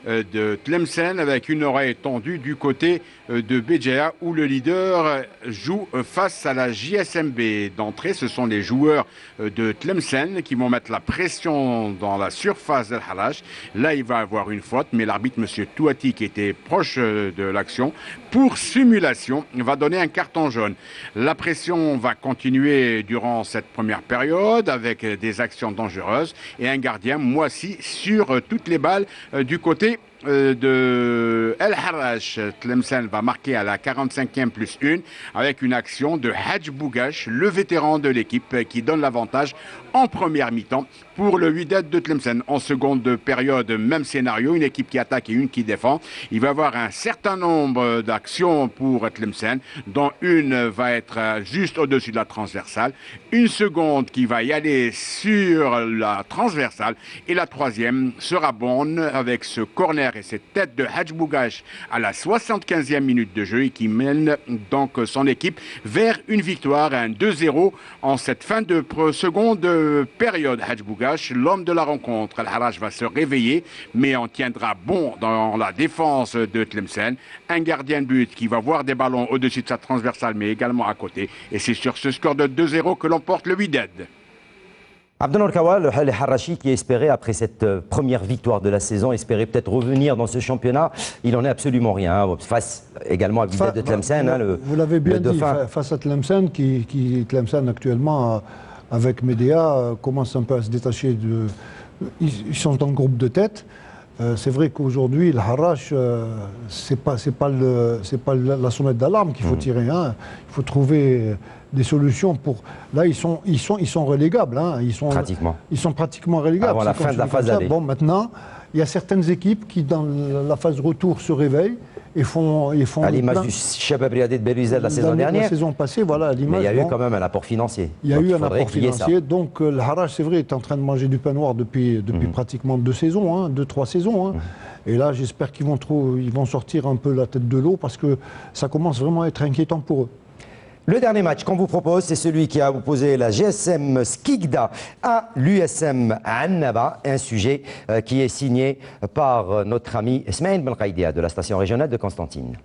Speaker 20: de Tlemcen avec une oreille tendue du côté de Béjaïa où le leader joue face à la JSMB. D'entrée, ce sont les joueurs de Tlemcen qui vont mettre la pression dans la surface d'Al-Harrach. Là, il va avoir une faute, mais l'arbitre, M. Touati, qui était proche de l'action, pour simulation, va donner un carton jaune. La pression va continuer durant cette première période avec des actions dangereuses et un gardien moisi sur toutes les balles du côté de Al-Harrach. Tlemcen va marquer à la 45e plus 1 avec une action de Hadj Bougache, le vétéran de l'équipe, qui donne l'avantage en première mi-temps pour le Wydad de Tlemcen. En seconde période, même scénario, une équipe qui attaque et une qui défend. Il va y avoir un certain nombre d'actions pour Tlemcen, dont une va être juste au-dessus de la transversale, une seconde qui va y aller sur la transversale et la troisième sera bonne avec ce corner et cette tête de Hadj Bougache à la 75e minute de jeu et qui mène donc son équipe vers une victoire, un 2-0 en cette fin de seconde période. Hadj Bougache, l'homme de la rencontre. Al-Harrach va se réveiller, mais on tiendra bon dans la défense de Tlemcen. Un gardien de but qui va voir des ballons au-dessus de sa transversale, mais également à côté. Et c'est sur ce score de 2-0 que l'emporte le Wydad.
Speaker 1: Abdelnour Kawa, le Harrachi qui espérait, après cette première victoire de la saison, espérait peut-être revenir dans ce championnat. Il n'en est absolument rien, face également à Wydad de Tlemcen.
Speaker 3: Vous l'avez bien dit, face à Tlemcen, qui Tlemcen actuellement, avec Médéa, commence un peu à se détacher de... Ils sont dans le groupe de tête. C'est vrai qu'aujourd'hui, le Harrach, c'est pas la sonnette d'alarme qu'il faut tirer. Hein. Il faut trouver des solutions pour... Là, ils sont relégables. Hein. Ils sont pratiquement relégables.
Speaker 1: Avant la fin de la phase aller.
Speaker 3: Bon, maintenant, il y a certaines équipes qui, dans la phase retour, se réveillent et font
Speaker 1: à l'image du Chabab Riadi de Belouizdad la saison dernière.
Speaker 3: La saison passée, voilà, à l'image.
Speaker 1: Mais il y a eu quand même un apport financier.
Speaker 3: Il y a eu un apport financier. Donc, le Harrach, c'est vrai, est en train de manger du pain noir depuis pratiquement 2 saisons, 2-3 saisons. Hein. Et là, j'espère qu'ils vont sortir un peu la tête de l'eau parce que ça commence vraiment à être inquiétant pour eux.
Speaker 1: Le dernier match qu'on vous propose, c'est celui qui a opposé la GSM Skikda à l'USM Annaba, un sujet qui est signé par notre ami Ismaël Benkaïdia de la station régionale de Constantine.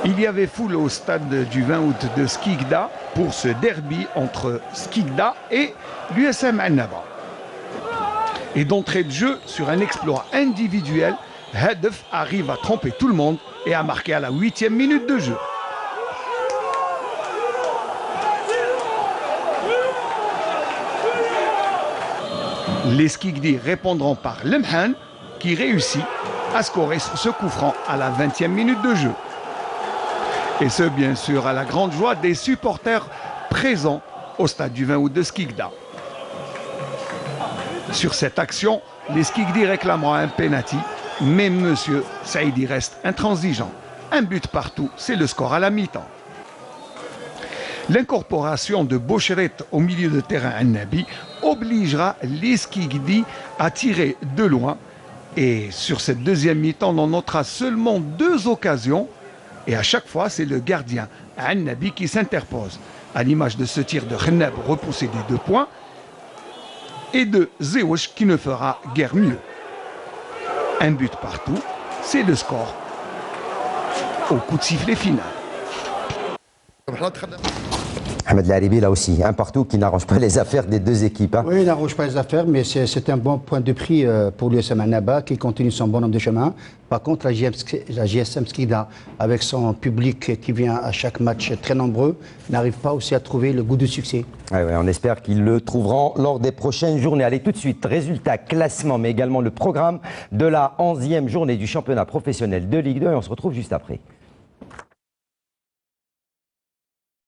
Speaker 21: Il y avait foule au stade du 20 août de Skikda pour ce derby entre Skikda et l'USM Annaba. Et d'entrée de jeu, sur un exploit individuel, Hadef arrive à tromper tout le monde et a marqué à la 8e minute de jeu. Les Skikdi répondront par Lemhan qui réussit à scorer sur ce coup franc à la 20e minute de jeu. Et ce, bien sûr, à la grande joie des supporters présents au stade du 20 août de Skikda. Sur cette action, les Skikdi réclameront un penalty, mais M. Saïdi reste intransigeant. Un but partout, c'est le score à la mi-temps. L'incorporation de Bocheret au milieu de terrain Annabi obligera les Skikdi à tirer de loin. Et sur cette deuxième mi-temps, on en notera seulement 2 occasions. Et à chaque fois, c'est le gardien Annabi qui s'interpose. À l'image de ce tir de Khnab repoussé des 2 points. Et de Zewush qui ne fera guère mieux. Un but partout, c'est le score au coup de sifflet final.
Speaker 1: Ahmed Laribi, là aussi, un partout qui n'arrange pas les affaires des 2 équipes. Hein.
Speaker 2: Oui, il n'arrange pas les affaires, mais c'est un bon point de prix pour l'USM Annaba qui continue son bonhomme de chemin. Par contre, la GSM Skikda, avec son public qui vient à chaque match très nombreux, n'arrive pas aussi à trouver le goût du succès.
Speaker 1: Ouais, on espère qu'ils le trouveront lors des prochaines journées. Allez, tout de suite, résultat, classement, mais également le programme de la 11e journée du championnat professionnel de Ligue 2. Et on se retrouve juste après.